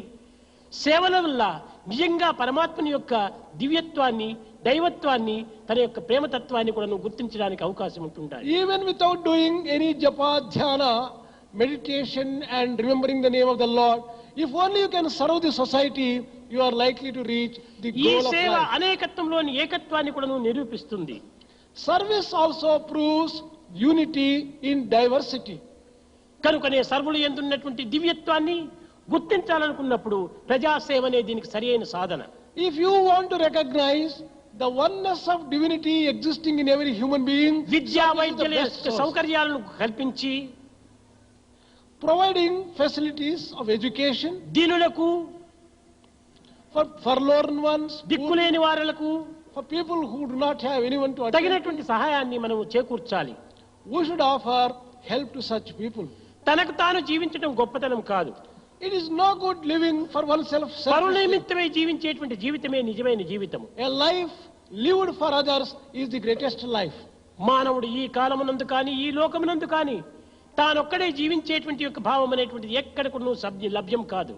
సేవల వల్ల నిజంగా పరమాత్మని యొక్క దివ్యత్వాన్ని, దైవత్వాన్ని, తన యొక్క ప్రేమతత్వాన్ని కూడా గుర్తించడానికి అవకాశం ఉంటుంటాయి. Even without doing any japa, dhyana, meditation and remembering the name of the Lord, if only you can serve the society, you are likely to reach the ఈ goal of సేవ life. అనేకత్వంలోని ఏకత్వాన్ని కూడా నిరూపిస్తుంది. Service also proves unity in diversity. కనుకనే సర్వులు ఎందున్నటువంటి దివ్యత్వాన్ని గుర్తించాలనుకున్నప్పుడు ప్రజాసేవ అనే దీనికి సరియైన సాధన. If you want to recognize the oneness of divinity existing in every human being, విద్యా service is the వైద్యుల best source. సౌకర్యాలను కల్పించి Providing facilities of education దీనులకు, for forlorn ones, దిక్కులేని వారులకు for people who do not have anyone to attend. తగినటువంటి సహాయాన్ని మనము చేకూర్చాలి. We should offer help to such people. తనకు తాను జీవించడం గొప్పతనం కాదు. It is no good living for oneself. పరుల selfishly. నిమిత్తమై జీవించేటువంటి జీవితమే నిజమైన జీవితం. A life lived for others is the greatest life. మానవుడు ఈ కాలమునందు కానీ, ఈ లోకమునందు కానీ తానొక్కడే జీవించేటువంటి యొక్క భావం అనేటువంటిది ఎక్కడకు లభ్యం కాదు.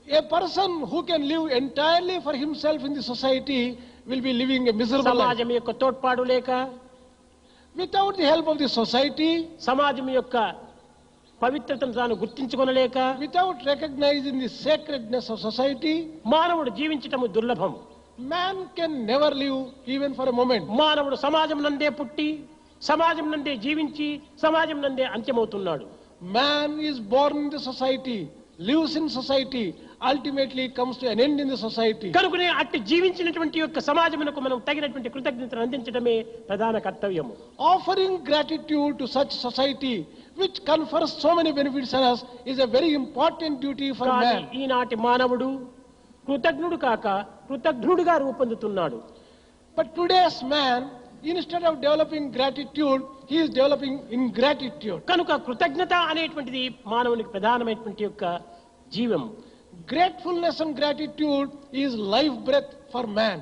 A person who can live entirely for himself in the society will be living a miserable life. సమాజం యొక్క తోడ్పాటు లేక, Without the help of the society, సమాజం యొక్క పవిత్రతను తాను గుర్తించుకొనలేక without recognizing the sacredness of society, మానవుడు జీవించటము దుర్లభం. man can never live even for a moment. మానవుడు సమాజం నందే పుట్టి సమాజం నందే జీవించి సమాజం నందే అంత్యమవుతున్నాడు. Man is born in the society, lives in society, ultimately comes to an end in the society. కనుకనే అట్టి జీవించినటువంటి యొక్క సమాజమునకు మనం తగినటువంటి కృతజ్ఞతను అందించడమే ప్రధాన కర్తవ్యము. Offering gratitude to such society which confers so many benefits on us is a very important duty for కానీ man. ఈనాటి మానవుడు కృతజ్ఞుడు కాక కృతజ్ఞుడిగా రూపొందుతున్నాడు. But today's man, instead of developing gratitude, he is developing ingratitude. కనుక కృతజ్ఞత అనేటువంటిది మానవునికి ప్రధానమైనటువంటి యొక్క జీవం. Gratefulness and gratitude is life breath for man.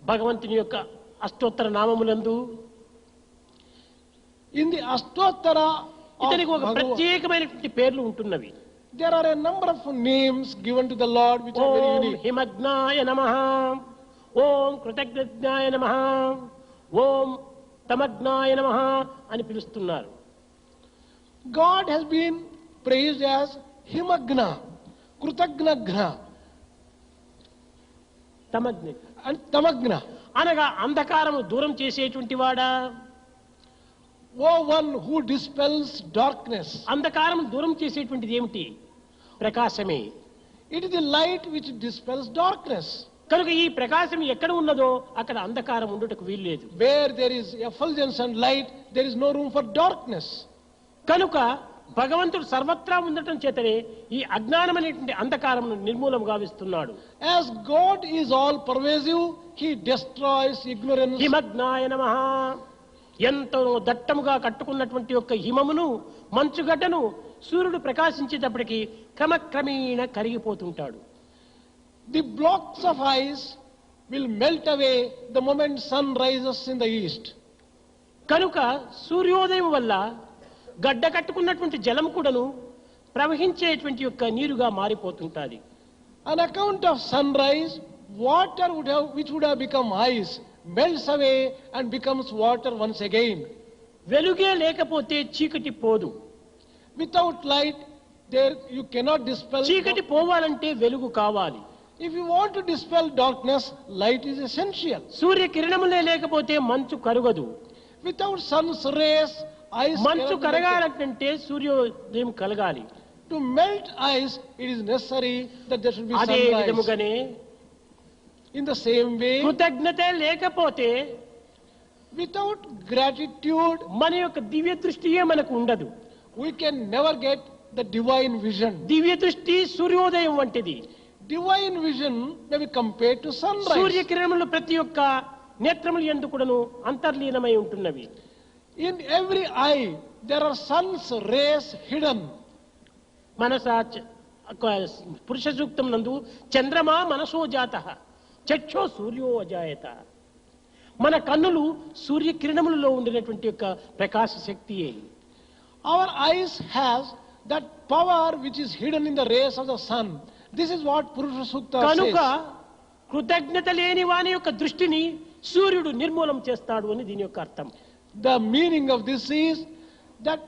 భగవంతుని యొక్క అష్టోత్తర నామములందు In the Ashtottara of ఇతనికి ఒక Bhagavan, ప్రత్యేకమైనటువంటి పేర్లు ఉంటున్నవి. there are a number of names given to the Lord which are very Om unique. హిమగ్నాయ నమః, ఓం కృతజ్ఞాయ నమః, ఓం తమగ్నాయ నమః అని పిలుస్తున్నారు. God has been praised as Himagna, Krutagnagna, తమగ్న and Tamagna. అనగా అంధకారము దూరం చేసేటువంటి వాడా, O one who dispels darkness. అంధకారం దూరం చేసేటువంటిది ఏమిటి? ప్రకాశమే. It is the light which dispels darkness. కనుక ఈ ప్రకాశం ఎక్కడ ఉన్నదో అక్కడ అంధకారం ఉండుటకు వీల్లేదు. Where there is effulgence and light, there is no room for darkness. కనుక భగవంతుడు సర్వత్రా ఉండటం చేతనే ఈ అజ్ఞానం అనేటువంటి అంధకారమును నిర్మూలం గావిస్తున్నాడు. As God is all pervasive, He destroys ignorance. హిమగ్నాయ నమః, ఎంతో దట్టముగా కట్టుకున్నటువంటి యొక్క హిమమును, మంచుగడ్డను సూర్యుడు ప్రకాశించేటప్పటికి క్రమక్రమేణ కరిగిపోతుంటాడు. The blocks of ice will melt away the moment sun rises in the east. కనుక సూర్యోదయం వల్ల గడ్డ కట్టుకున్నటువంటి జలం కూడాను ప్రవహించేటువంటి యొక్క నీరుగా మారిపోతుంటాది. On account of sunrise, water which would have become ice melts away and becomes water once again. వెలుగే లేకపోతే చీకటి పోదు. Without light, there you cannot dispel. చీకటి పోవాలంటే వెలుగు కావాలి. If you want to dispel darkness, light is essential. సూర్య కిరణములే లేకపోతే మంచు కరుగదు. Without sun's rays, ice మంచు cannot be melted. కరగాలంటే సూర్యోదయం కలగాలి. To melt ice, it is necessary that there should be అదే sunrise. విధముగానే In the same way, కృతజ్ఞత లేకపోతే without gratitude, మన యొక్క దివ్య దృష్టియే మనకు ఉండదు. we can never get the divine vision. దివ్య దృష్టి సూర్యోదయం వంటిది. Divine vision may be compared to sunrise. సూర్యకిరణములు ప్రతి ఒక్క నేత్రములు యందు కూడాను అంతర్లీనమై ఉంటున్నవి. In every eye, there are sun's rays hidden. మనస పురుష సూక్తం నందు చంద్రమా మనసో జాతః చక్షో సూర్యో అజాయత. మన కన్నులు సూర్యకిరణములలో ఉండినటువంటి యొక్క ప్రకాశ శక్తియే. Our eyes has that power which is hidden in the rays of the sun. This is what Purusha Sukta కనుక says. కృతజ్ఞత లేని వాని యొక్క దృష్టిని సూర్యుడు నిర్మూలం చేస్తాడు అని దీని యొక్క అర్థం. The meaning of this is that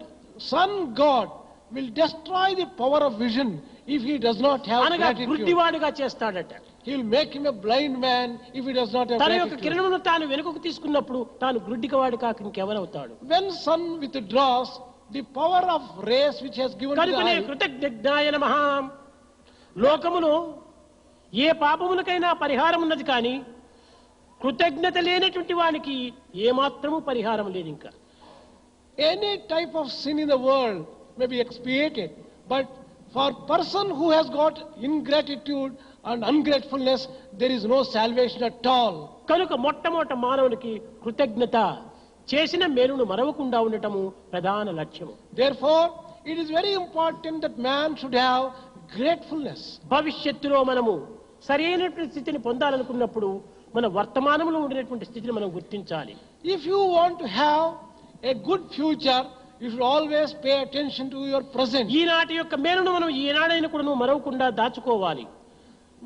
sun god will destroy the power of vision if he does not have అనగా gratitude. గుడ్డివాడుగా చేస్తాడట. He will make him a blind man if he does not have తన యొక్క gratitude. కిరణమును తాను వెనుకకు తీసుకున్నప్పుడు తాను గుడ్డికవాడు కాక ఇంకెవరవుతాడు? When sun withdraws, the power of rays which has given to the కనుకనే eye, కృతజ్ఞాయ నమః. లోకములో ఏ పాపములకైనా పరిహారం ఉన్నది కానీ కృతజ్ఞత లేనటువంటి వానికి ఏమాత్రము పరిహారం లేదు. ఇంకా any type of sin in the world may be expiated, but for person who has got ingratitude and ungratefulness, there is no salvation at all. కనుక మొట్టమొదట మానవునికి కృతజ్ఞత చేసిన మేలును మరవకుండా ఉండటము ప్రధాన లక్ష్యము. Therefore, it is very important that man should have gratefulness. భవిష్యత్తులో మనము సరైనటువంటి స్థితిని పొందాలనుకున్నప్పుడు మన వర్తమానంలో ఉండినటువంటి స్థితిని మనం గుర్తించాలి. If you want to have a good future, you should always pay attention to your present. ఈనాటి యొక్క మేలును మనం ఈనాడైనా కూడా నువ్వు మరవకుండా దాచుకోవాలి.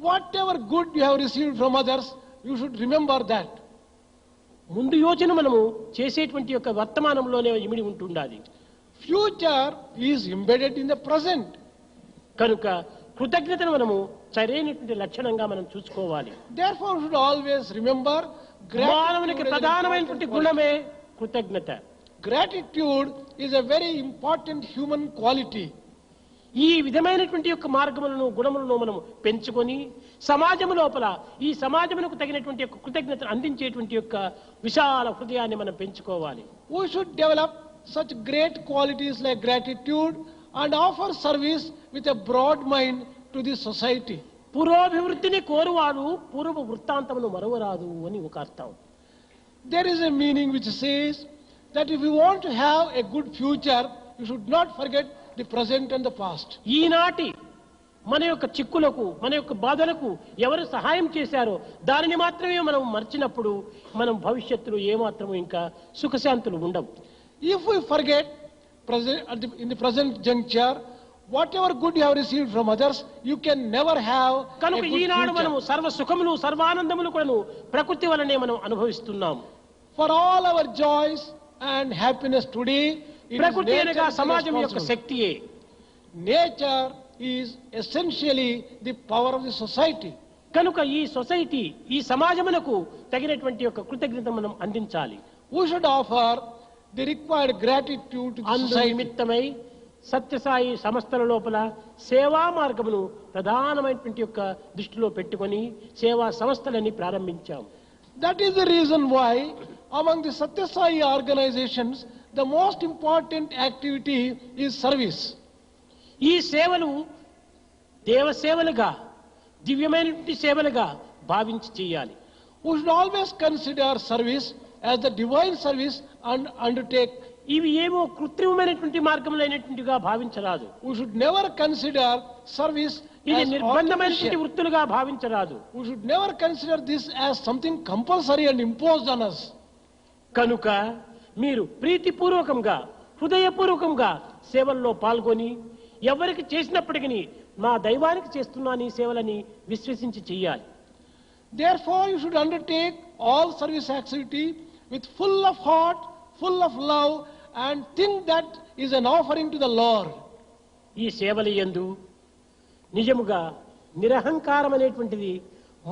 Whatever good you have received from others, you should remember that. ముందు యోచన మనము చేసేటువంటి యొక్క వర్తమానంలోనే ఇమిడి ఉంటుండాలి. Future is embedded in the present. కనుక కృతజ్ఞతను మనము సరైనటువంటి లక్షణంగా మనం చూసుకోవాలి. Therefore, you should always remember మానవునికి gratitude is an ప్రధానమైనటువంటి important quality. గుణమే కృతజ్ఞత. Gratitude is a very important human quality. ఈ విధమైనటువంటి యొక్క మార్గములను గుణములను మనం పెంచుకొని సమాజం లోపల ఈ సమాజమునకు తగినటువంటి యొక్క కృతజ్ఞతను అందించేటువంటి యొక్క విశాల హృదయాన్ని మనం పెంచుకోవాలి. We should develop such great qualities like gratitude and offer service with a broad mind to the society. పురోభివృద్ధిని కోరువాడు పూర్వ వృత్తాంతమును మరువరాదు అని ఒక అర్థం. There is a meaning which says that if you want to have a good future, you should not forget the present and the past. ఈనాటి మన యొక్క చిక్కులకు మన యొక్క బాధలకు ఎవరు సహాయం చేశారో దానిని మాత్రమే మనం మర్చినప్పుడు మనం భవిష్యత్తులో ఏమాత్రము ఇంకా సుఖశాంతులు ఉండవు. If we forget in the present juncture whatever good you have received from others, you can never have a కనుక good ఈనాడు future. మనము సర్వ సుఖములు సర్వానందములు కూడాను ప్రకృతి వలనే మనం అనుభవిస్తున్నాం. For all our joys and happiness today, it is ప్రకృతి nature అనగా which is సమాజం యొక్క responsible. శక్తియే. Nature is essentially the power of the society. కనుక ఈ సొసైటీ ఈ సమాజమునకు తగినటువంటి యొక్క కృతజ్ఞత మనం అందించాలి. We should offer the required gratitude to the అందు society. నిమిత్తమై సత్యసాయి సంస్థల లోపల సేవా మార్గమును ప్రధానమైనటువంటి యొక్క దృష్టిలో పెట్టుకొని సేవా సంస్థలని ప్రారంభించాం. That is the reason why among the Satya Sai organizations, the most important activity is service. ఈ సేవలు దేవ సేవలుగా దివ్యమైనటువంటి సేవలుగా భావించి చేయాలి. We should always consider service as the divine service and undertake. ఇవి ఏమో కృత్రిమమైనటువంటి మార్గంలో అయినటువంటిగా భావించరాదు. We should never consider service ఇది as నిర్బంధమైనటువంటి artificial. వృత్తులుగా భావించరాదు. We should never consider this as something compulsory and imposed on us. కనుక మీరు ప్రీతిపూర్వకంగా హృదయపూర్వకంగా సేవల్లో పాల్గొని ఎవరికి చేసినప్పటికీ నా దైవానికి చేస్తున్నాను ఈ సేవలని విశ్వసించి చేయాలి. Therefore, you should undertake all service activity with full of heart, full of love, and think that is an offering to the Lord. ఈ సేవల యందు నిజముగా నిరహంకారం అనేటువంటిది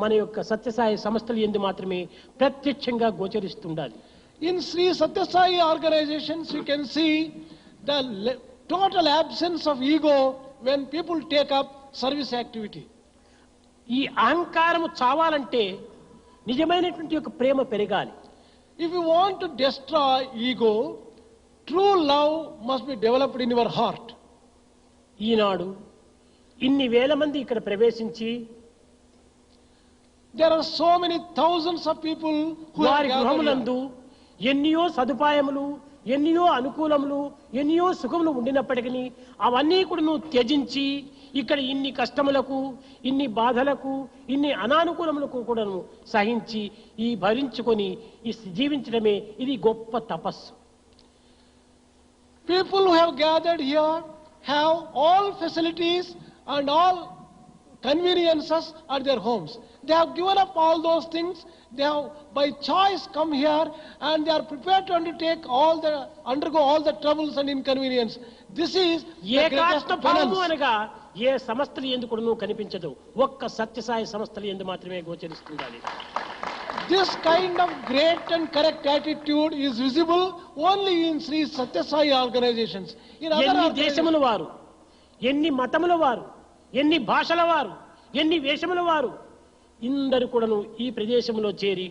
మన యొక్క సత్యసాయి సంస్థల యందు మాత్రమే ప్రత్యక్షంగా గోచరిస్తుండాలి. In Sri Satya Sai organizations, you can see the total absence of ego when people take up service activity. ఈ అహంకారము చావాలంటే నిజమైనటువంటి యొక్క ప్రేమ పెరగాలి. If you want to destroy ego, true love must be developed in your heart. ఈనాడు ఇన్ని వేల మంది ఇక్కడ ప్రవేశించి There are so many thousands of people who are వారి gathered here. గృహములందు ఎన్నో సదుపాయములు ఎన్నో అనుకూలములు ఎన్నో సుఖములు ఉండినప్పటికీ అవన్నీ కూడా నువ్వు త్యజించి ఇక్కడ ఇన్ని కష్టములకు ఇన్ని బాధలకు ఇన్ని అనానుకూలములకు కూడా సహించి ఈ భరించుకొని ఈ జీవించడమే ఇది గొప్ప తపస్సు. People who have gathered here have all facilities and all conveniences at their homes. They have given up all those things. They have by choice come here and they are prepared to undergo all the troubles and inconvenience. This is the greatest ఏకాత్మ భావము penance. అనగా ఏ సంస్థలు ఎందుకు కూడా కనిపించదు, ఒక్క సత్యసాయి సంస్థలు ఎందు మాత్రమే గోచరిస్తుండాలి. This kind of great and correct attitude is visible only in Sri Satya Sai organizations. In other ఎన్ని organizations, దేశముల వారు, ఎన్ని మతముల వారు, ఎన్ని భాషల వారు, ఎన్ని వేషముల వారు ఇందరు కూడాను ఈ ప్రదేశంలో చేరి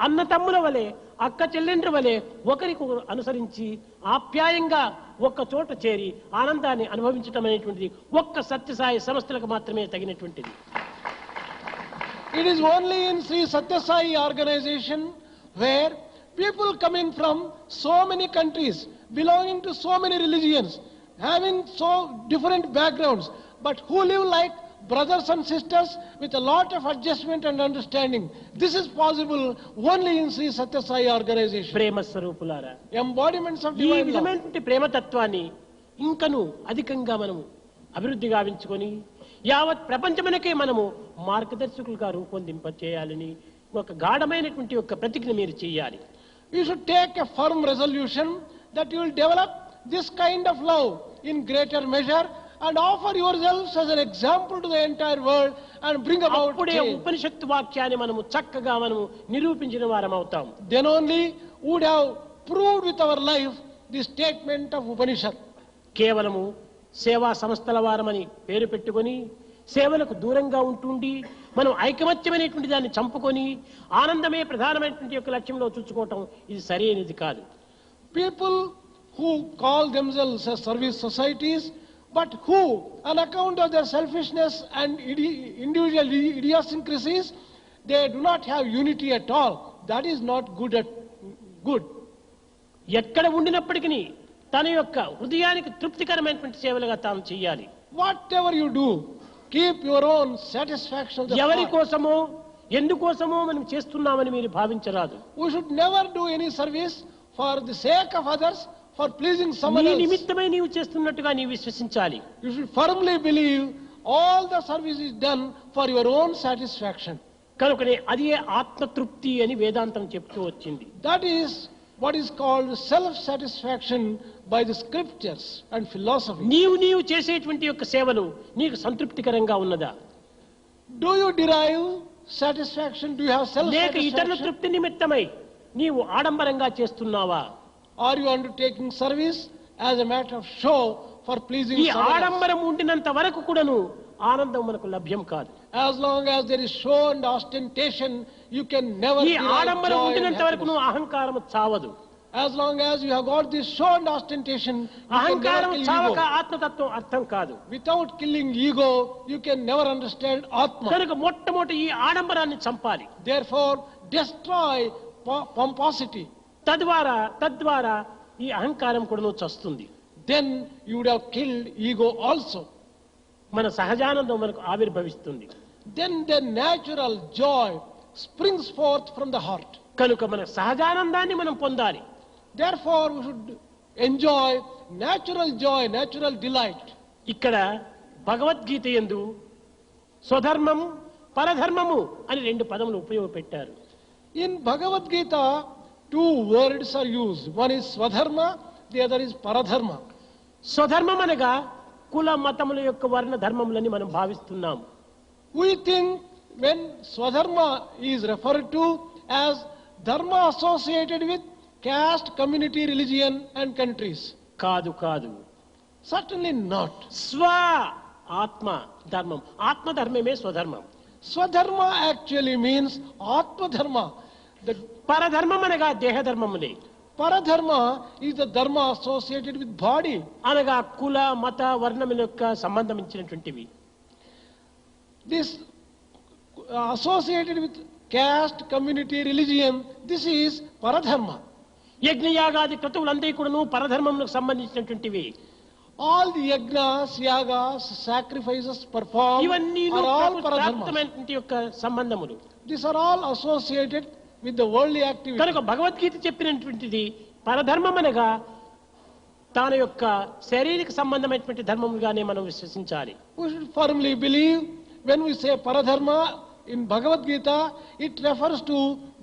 అన్న తమ్ముల వలె అక్క చెల్లెండ్రి వలె ఒకరికొకరు అనుసరించి ఆప్యాయంగా ఒక్క చోట చేరి ఆనందాన్ని అనుభవించటం అనేటువంటిది ఒక్క సత్యసాయి సంస్థలకు మాత్రమే తగినటువంటిది. it is only in Sri Satya Sai organization where people coming from so many countries, belonging to so many religions, having so different backgrounds, but who live like brothers and sisters with a lot of adjustment and understanding. This is possible only in Sri Satya Sai organization. ప్రేమ స్వరూపులారా, Embodiments of ఈ divine love. విధమైనటువంటి ప్రేమతత్వాన్ని ఇంకను అధికంగా మనము అభివృద్ధి గావించుకొని యావత్ ప్రపంచమునకే మనము మార్గదర్శకులుగా రూపొందింప చేయాలని ఒక గాఢమైనటువంటి ఒక ప్రతిజ్ఞ మీరు చేయాలి. You should take a firm resolution that you will develop this kind of love in greater measure and offer yourselves as an example to the entire world and bring about అప్పుడే change. ఉపనిషత్తు వాక్యాన్ని మనము చక్కగా మనము నిరూపించిన వారం అవుతాం. Then only would have proved with our life the statement of Upanishad. కేవలము సేవా సంస్థల వారమని పేరు పెట్టుకొని సేవలకు దూరంగా ఉంటుండి మనం ఐకమత్యమైనటువంటి దాన్ని చంపుకొని ఆనందమే ప్రధానమైనటువంటి యొక్క లక్ష్యంలో చూసుకోవటం ఇది సరైనది కాదు. People who call themselves as service societies, but who, on account of their selfishness and individual idiosyncrasies, they do not have unity at all. That is not good. ఎక్కడ ఉండినప్పటికీ తన యొక్క హృదయానికి తృప్తికరమైనటువంటి సేవలుగా తాను చేయాలి. Whatever you do, keep your own satisfaction of the ఎవరి heart. కోసమో ఎందుకోసమో మనం చేస్తున్నామని మీరు భావించరాదు. We should never do any service for the sake of others, for pleasing someone నీ else. నిమిత్తమై నీవు చేస్తున్నట్టుగా నీవు విశ్వసించాలి. You should firmly believe all the service is done for your own satisfaction. కనుకనే అదే ఆత్మతృప్తి అని వేదాంతం చెప్తూ వచ్చింది. That is what is called self-satisfaction by the scriptures and philosophy. నీవు చేసేటువంటి యొక్క సేవలు నీకు సంతృప్తికరంగా ఉన్నదా? Do you derive satisfaction? Do you have లేక ఇతరుల self-satisfaction? తృప్తి నిమిత్తమై నీవు ఆడంబరంగా చేస్తున్నావా? Are you undertaking service as a matter of show for pleasing ఈ someone else? ఆడంబరం ఉండినంత వరకు కూడాను ఆనందం మనకు లభ్యం కాదు. As long as there is show and ostentation, you can never ఈ derive ఆడంబరం joy and ఉండినంత వరకు happiness. అహంకారం చావదు. As long as you have got this show and ostentation, you can never అహంకారం kill చావక ego. ఆత్మతత్వం అర్థం కాదు. Without killing ego, you can never understand Atma. కనుక మొట్టమొదటి ఈ ఆడంబరాన్ని చంపాలి. Therefore, destroy pomposity. తద్వారా ఈ అహంకారం కూడా చస్తుంది. Then you would have killed ego also. మన సహజానందం మనకు ఆవిర్భవిస్తుంది. Then the natural joy springs forth from the heart. కనుక మన సహజానందాన్ని మనం పొందాలి. Therefore, we should enjoy natural joy, natural delight. ఇక్కడ భగవద్గీత యందు స్వధర్మం పరధర్మము అని రెండు పదములు ఉపయోగపెట్టారు. In Bhagavad Gita, two words are used. One is Swadharma, the other is Paradharma. స్వధర్మం అనగా కుల మతముల యొక్క వర్ణ ధర్మములని మనం భావిస్తున్నాము. We think when Swadharma is referred to as dharma associated with caste, community, religion and countries. కాదు. Certainly not. స్వ ఆత్మ ధర్మం, ఆత్మధర్మమే స్వధర్మం. Swadharma actually means Atma Dharma. The పరధర్మం అనగా దేహధర్మములే. Paradharma is the dharma associated with body. అనగా కుల మత వర్ణముల యొక్క సంబంధించినటువంటివి. This associated with caste, community, religion, this is Paradharma. యజ్ఞయాగాది క్రతువులందరి కూడాను పరధర్మములకు సంబంధించినటువంటివి. All the yajnas, yagas, sacrifices performed ఇవన్నీ are all Paradharma. ప్రాప్తమైనటువంటి యొక్క సంబంధములు. These are all associated with the worldly activity. కనుక భగవద్గీత చెప్పినటువంటిది పరధర్మం అనగా తన యొక్క శారీరక సంబంధమైనటువంటి ధర్మముగానే మనం విశ్వసించాలి. We should firmly believe when we say Paradharma in Bhagavad Gita, it refers to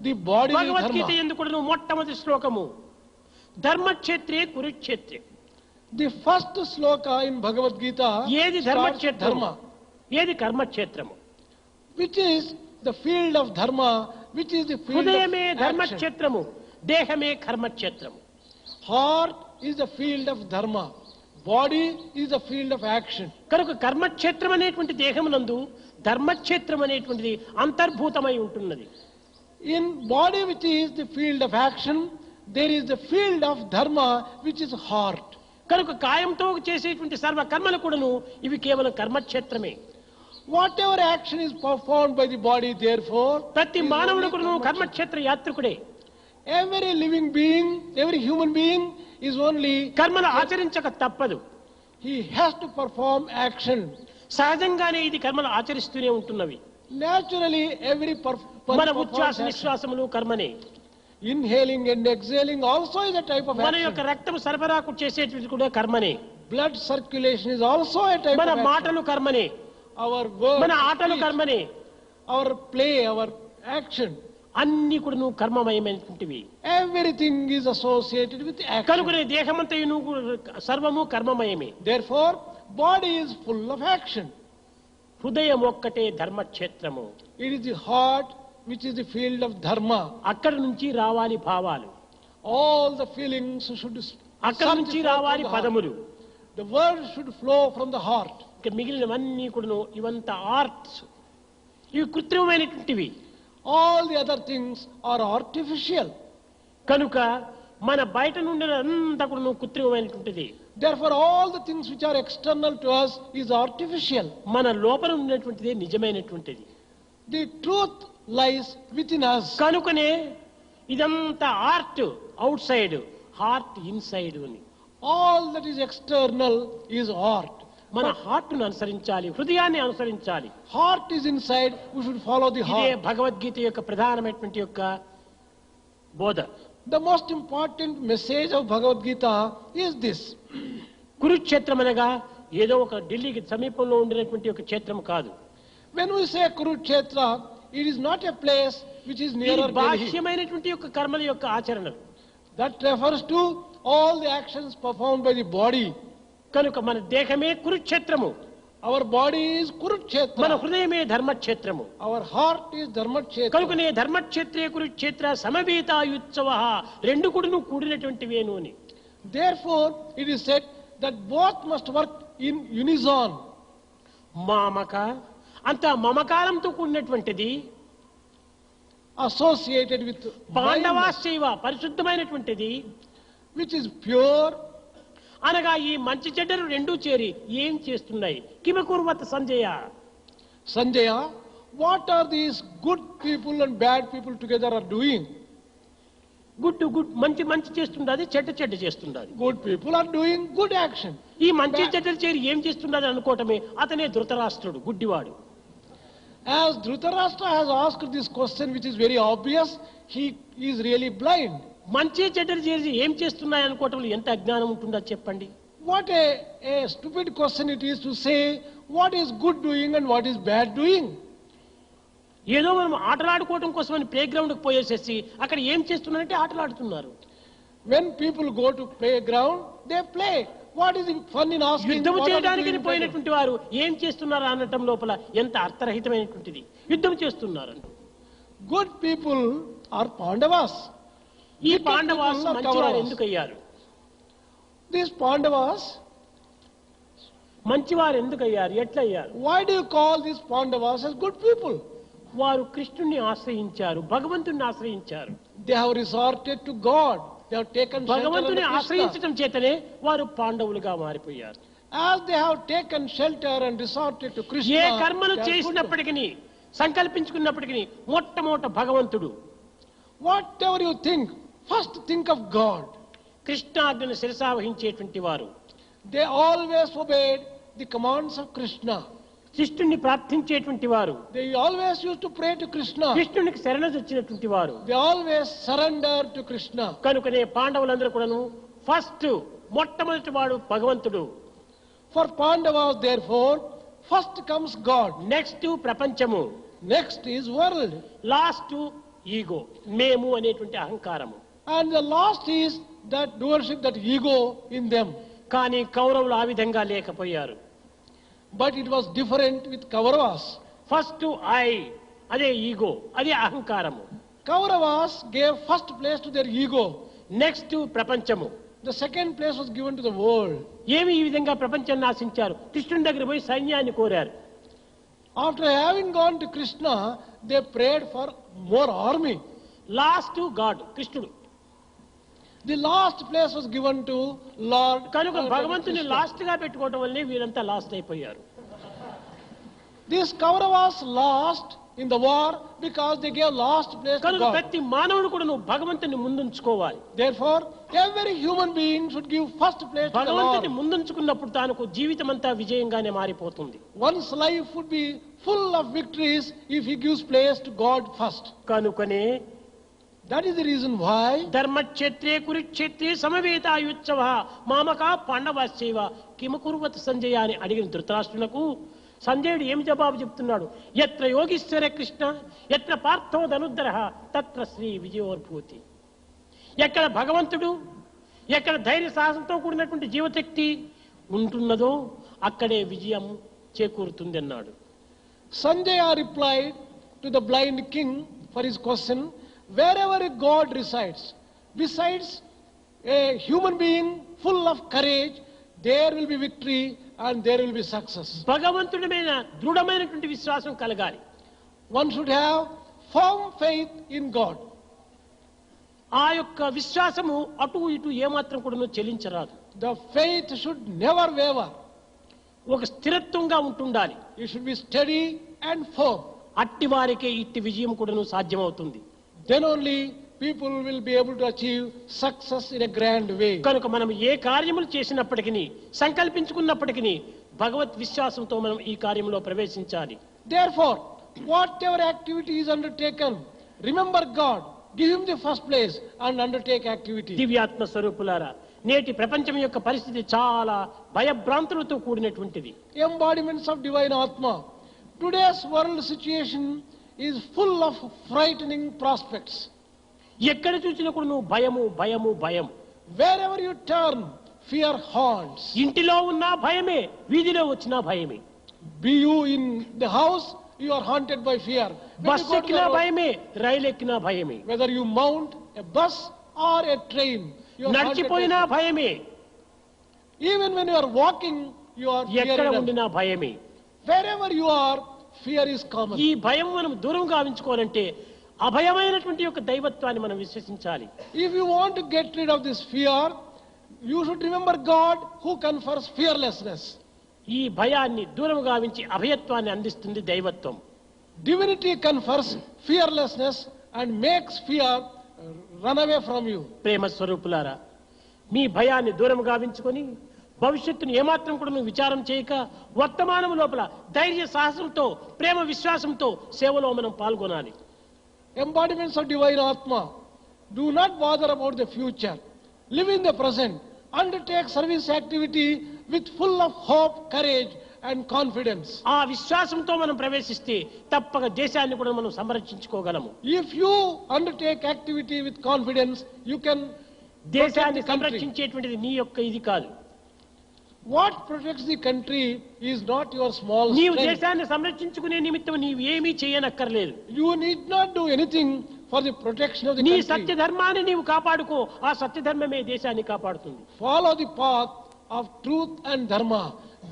the bodily Bhagavad Gita dharma. ఎందుకు మొట్టమొదటి శ్లోకము ధర్మక్షేత్రే కురుక్షేత్రే. The first sloka in Bhagavad Gita ఏది starts ధర్మక్షేత్రము, dharma, ఏది కర్మక్షేత్రము. which is the field of dharma, which is the field హృదయమే of action. ధర్మక్షేత్రము, దేహమే కర్మక్షేత్రము. Heart is the field of dharma, body is the field of action. కనుక కర్మక్షేత్రం అనేటువంటి దేహమునందు ధర్మక్షేత్రం అనేటువంటిది అంతర్భూతమై ఉంటున్నది. In body, which is the field of action, there is the field of dharma, which is heart. కనుక కాయంతో చేసేటువంటి సర్వ కర్మలు కూడాను ఇవి కేవలం కర్మక్షేత్రమే. Whatever action is performed by the body, therefore, ప్రతి is మానవుడు only కూడాను karma. కర్మక్షేత్ర యాత్రికుడే. Every living being, every human being is only, కర్మలు ఆచరించక తప్పదు. he has to perform action. సహజంగానే ఇది కర్మలు ఆచరిస్తూనే ఉంటున్నవి. Naturally, every మన ఉచ్ఛ్వాస performs action. నిశ్వాసములు కర్మనే. Inhaling and exhaling also is a type of మన యొక్క action. రక్తం సరఫరాకు చేసేటువంటి కూడా కర్మనే. Blood circulation is also a type మన of action. మాటలు కర్మనే, Our words, మన ఆటలు speech, కర్మనే. our play, our action, అన్ని కూడా కర్మమయమైనటువంటివి. everything is associated with action. కనుకనే దేహమంతయును సర్వము కర్మమయమే. Therefore, body is full of action. హృదయం ఒక్కటే ధర్మక్షేత్రము. It is the heart which is the field of dharma. అక్కడి నుంచి రావాలి భావాలు. All the feelings should అక్కడి నుంచి surge forth రావాలి from the heart. పదములు. The words should flow from the heart. ఇక మిగిలినవన్నీ కూడాను ఇవంతా ఆర్ట్స్, ఇవి కృత్రిమమైనటువంటివి. All the other things are artificial. కనుక మన బయట నుండి అంతా కూడాను కృత్రిమమైనటువంటిది. Therefore, all the things which are external to us is artificial. మన లోపల ఉన్నటువంటిదే నిజమైనటువంటిది. The truth lies within us. కనుకనే ఇదంతా art out side, heart inside అని. All that is external is art. మన హార్ట్ను అనుసరించాలి, హృదయాన్ని అనుసరించాలి. Heart is inside, we should follow the ఇదే heart. భగవద్గీత యొక్క ప్రధానమైనటువంటి యొక్క బోధ. The most important message of Bhagavad Gita is this. కురుక్షేత్రం అనగా ఏదో ఒక ఢిల్లీకి సమీపంలో ఉండినటువంటి ఒక క్షేత్రం కాదు. When we say Kurukshetra, it is not a place which is ఇది nearer Delhi. బాహ్యమైనటువంటి యొక్క కర్మల యొక్క ఆచరణ. That refers to all the actions performed by the body. కనుక మన దేహమే కురుక్షేత్రము, Our body is మన Kurukshetra. హృదయమే ధర్మక్షేత్రము. Our heart is Dharmakshetra. కనుకనే ధర్మక్షేత్రే కురుక్షేత్ర సమవేతాయుత్సవ, రెండు కూడాను కూడినటువంటివేను అని. Therefore, it is said that both must work in unison. మామక అంత మమకారంతో కూడినటువంటిది. Associated with పాండవాశ్చైవ పరిశుద్ధమైనటువంటిది. which is pure. అనగా ఈ మంచి చెడ్డలు రెండూ చేరి ఏం చేస్తున్నాయి? కిమకుర్వత Sanjaya, Sanjaya, what are these good people and bad people together are doing? గుడ్డు గుడ్ మంచి మంచి చేస్తున్నది, చెడ్డ చెడ్డ చేస్తున్నది. Good people are doing good action. ఈ మంచి చెడ్డలు చేరి ఏం చేస్తున్నది అనుకోవటమే అతనే ధృతరాష్ట్రుడు, గుడ్డివాడు. As Dhritarashtra has asked this question, which is very obvious, he is really blind. మంచి చెడ్డలు చేసి ఏం చేస్తున్నాయి అనుకోవటంలో ఎంత అజ్ఞానం ఉంటుందో చెప్పండి. What a stupid question it is to say what is good doing and what is bad doing. ఏదో మనం ఆటలాడుకోవడం కోసమని ప్లే గ్రౌండ్కి పోయేసేసి అక్కడ ఏం చేస్తున్నారంటే ఆటలాడుతున్నారు. When people go to playground, they play. What is the fun in asking? యుద్ధం what are they చేయడానికి doing? పోయినటువంటి వారు ఏం చేస్తున్నారు అనటం లోపల ఎంత అర్థరహితమైనటువంటిది. యుద్ధం చేస్తున్నారు. Good people are Pandavas. ఈ Wicked పాండవాలు people are మంచివారు Kauravas. ఎందుకు అయ్యారు? These Pandavas, మంచివారు ఎందుకు అయ్యారు? ఎట్లా అయ్యారు? why do you call these Pandavas as good people? వారు కృష్ణుని ఆశ్రయించారు, భగవంతుని ఆశ్రయించారు. They have resorted to God. They have taken shelter భగవంతుని under Krishna. ఆశ్రయించడం చేతనే వారు పాండవులుగా మారిపోయారు. As they have taken shelter and resorted to Krishna, ఏ కర్మను they are good. చేసినప్పటికీ సంకల్పించుకున్నప్పటికీ మొట్టమొదట భగవంతుడు. Whatever you first think of God. కృష్ణాజ్ఞను శిరసావహించేటువంటి వారు. They always obeyed the commands of Krishna. కృష్ణుని ప్రార్థించేటువంటి వారు. They always used to pray to Krishna. కృష్ణునికి శరణొచ్చినటువంటి వారు. They always surrender to Krishna. కనుకనే పాండవులందరూ కూడాను ఫస్ట్ మొట్టమొదటి వాడు భగవంతుడు. For Pandavas, therefore, first comes God. Next ప్రపంచము, Next is world. Last ego, మేము అనేటువంటి అహంకారము. And the last is that doership, that ego in them. కానీ కౌరవులు ఆ విధంగా లేకపోయారు. But it was different with Kauravas. First I, అదే ఈగో, అదే అహంకారము. Kauravas gave first place to their ego. Next ప్రపంచము. The second place was given to the world. ఏమి ఈ విధంగా ప్రపంచాన్ని ఆశించారు? కృష్ణుని దగ్గర పోయి సైన్యాన్ని కోరారు. After having gone to Krishna, they prayed for more army. Last God, కృష్ణుడు. The last place was given to Lord. కనుక భగవంతుని Krishna. లాస్ట్ గా పెట్టుకోవడం వల్లే వీరంతా లాస్ట్ అయిపోయారు. These Kauravas lost in the war because they gave last place to కనుక God. ప్రతి మానవుడు కూడా నువ్వు భగవంతుని ముందుంచుకోవాలి. Therefore, every human being should give first place to the భగవంతుని Lord. ముందుంచుకున్నప్పుడు తానుకు జీవితం అంతా విజయంగానే మారిపోతుంది. One's life would be full of victories if he gives place to God first. కనుకనే That is the reason why ధర్మక్షేత్రే కురుక్షేత్రే సమవేతాయుత్సవ మామకా పాండవాశ్చైవ కిమకుర్వత Sanjaya అని అడిగిన ధృతరాష్ట్రునకు సంజయుడు ఏమి జవాబు చెప్తున్నాడు? ఎత్ర యోగీశ్వర కృష్ణ ఎత్ర పార్థో ధనుద్ధర తత్ర శ్రీ విజయోర్భూతి. ఎక్కడ భగవంతుడు, ఎక్కడ ధైర్య సాహసంతో కూడినటువంటి జీవశక్తి ఉంటున్నదో అక్కడే విజయం చేకూరుతుంది అన్నాడు. Sanjaya replied to the blind king for his question, wherever God resides, besides a human being full of courage, there will be victory and there will be success. భగవంతుడి మీద దృఢమైనటువంటి విశ్వాసం కలగాలి. One should have firm faith in God. ఆ యొక్క విశ్వాసము అటు ఇటు ఏమాత్రం కూడా చెలించరాదు. The faith should never waver. ఒక స్థిరత్వంగా ఉంటుండాలి. It should be steady and firm. అట్టి వారికే ఇట్టి విజయం కూడా సాధ్యమవుతుంది. Then only people will be able to achieve success in a grand way. కనుక మనం ఏ కార్యములు చేసినప్పటికీ సంకల్పించుకున్నప్పటికీ భగవత్ విశ్వాసంతో మనం ఈ కార్యంలో ప్రవేశించాలి. Therefore, whatever activity is undertaken, remember God, give him the first place and undertake activity. దివ్యాత్మ స్వరూపులారా, నేటి ప్రపంచం యొక్క పరిస్థితి చాలా భయభ్రాంతులతో కూడినటువంటిది. Embodiments of divine Atma. Today's world situation is full of frightening prospects. ఎక్కడ చూసినా కూడా నువ్వు భయము భయము భయం. Wherever you turn, fear haunts. ఇంటిలో ఉన్నా భయమే, వీధిలో వచ్చినా భయమే. Be you in the house, you are haunted by fear. When bus you go to ఎక్కినా the road, భయమే, రైలు ఎక్కినా భయమే. whether you mount a bus or a train, you are haunted by నడిచిపోయినా fear. భయమే, Even when you are walking, you are ఎక్కడ fear-ridden. ఉండినా భయమే. Wherever you are, fear is common. ఈ భయం మనం దూరం గావించుకోవాలంటే అభయమైనటువంటి యొక్క దైవత్వాన్ని మనం విశ్వసించాలి. If you want to get rid of this fear, you should remember God who confers fearlessness. ఈ భయాన్ని దూరం గావించి అభయత్వాన్ని అందిస్తుంది దైవత్వం. Divinity confers fearlessness and makes fear run away from you. ప్రేమ స్వరూపులారా, మీ భయాన్ని దూరం గావించుకొని భవిష్యత్తును ఏమాత్రం కూడా నువ్వు విచారం చేయక వర్తమానం లోపల ధైర్య సాహసంతో ప్రేమ విశ్వాసంతో సేవలో మనం పాల్గొనాలి. Embodiments of divine Atma. Do not bother about the future. Live in the present. Undertake service activity with full of hope, courage and confidence. ఆ విశ్వాసంతో మనం ప్రవేశిస్తే తప్పక దేశాన్ని కూడా మనం సంరక్షించుకోగలము. If you undertake activity with confidence, you can దేశాన్ని protect the country. సంరక్షించేటువంటిది నీ యొక్క ఇది కాదు. What protects the country is not your small నీవు strength. దేశాన్ని సంరక్షించుకునే నిమిత్తం నీవు ఏమీ చేయనక్కర్లేదు. You need not do anything for the protection of the నీ country. సత్యధర్మాన్ని నీవు కాపాడుకో, ఆ సత్యధర్మమే దేశాన్ని కాపాడుతుంది. Follow the path of truth and dharma.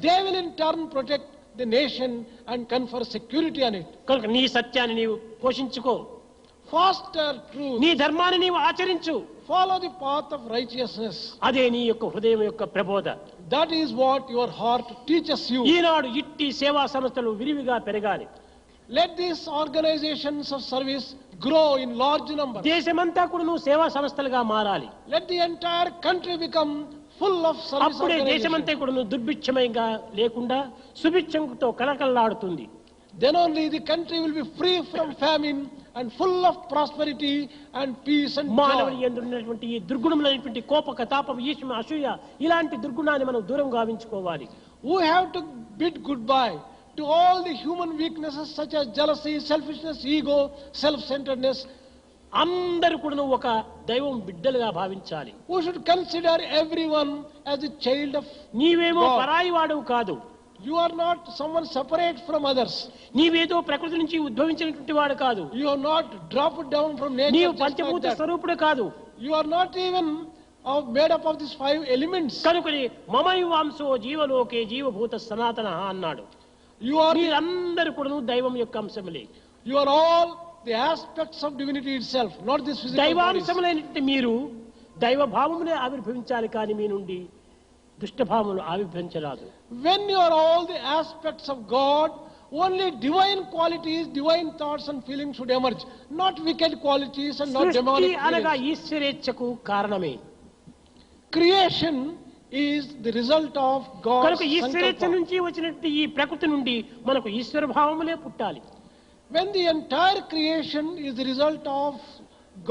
They will in turn protect the nation and confer security on it. కనుక నీ సత్యాన్ని నీవు పోషించుకో, Foster truth. నీ ధర్మాన్ని నీవు ఆచరించు. Follow the path of righteousness. అదే నీ యొక్క హృదయం యొక్క ప్రబోధ. That is what your heart teaches you. ఈనాడు ఇట్టి సేవా సంస్థలు విరివిగా పెరగాలి. Let these organizations of service grow in large numbers. దేశమంతా కూడా నువ్వు సేవా సంస్థలుగా మారాలి. Let the entire country become full of service అప్పుడే దేశమంతా organizations. కూడా నువ్వు దుర్భిక్షమయంగా లేకుండా సుభిక్షంతో కలకలలాడుతుంది. Then only the country will be free from famine and full of prosperity and peace and మానవుని joy. యందు ఉన్నటువంటి ఈ దుర్గుణములైనటువంటి కోపక తాపం ఈశ్వ అసూయ ఇలాంటి దుర్గుణాన్ని మనం దూరం గావించుకోవాలి. We have to bid goodbye to all the human weaknesses such as jealousy, selfishness, ego, self-centeredness. అందరూ కూడా ఒక దైవం బిడ్డలుగా భావించాలి. We should consider everyone as a child of నీవేమో God. పరాయి వాడవు కాదు. You are not someone separate from others. నీవేదో ప్రకృతి నుంచి ఉద్భవించినటువంటి వాడు కాదు. You are not dropped down from nature నీవు just like పంచభూత that. స్వరూపుడు కాదు. You are not even made up of these 5 elements. కనుకని మమయువాంశో జీవలోకే జీవభూత సనాతన అన్నాడు. You are మీరందరూ కూడా దైవం యొక్క అంశములే. you are all the aspects of divinity itself, not this physical bodies. దైవాంశములైనటువంటి మీరు దైవ భావములే ఆవిర్భవించాలి, కానీ మీ నుండి దుష్టభావములు ఆవిర్భవించరాదు. When you are all the aspects of God, only divine qualities, divine thoughts and feelings should emerge, not wicked qualities and not సృష్టి demonic అనగా feelings. ఈశ్వరేచ్ఛకు కారణమే. Creation is the result of God's కనుక ఈశ్వరేచ్ఛ sankalpa. నుంచి వచ్చినటువంటి ఈ ప్రకృతి నుండి మనకు ఈశ్వర భావములే పుట్టాలి. When the entire creation is the result of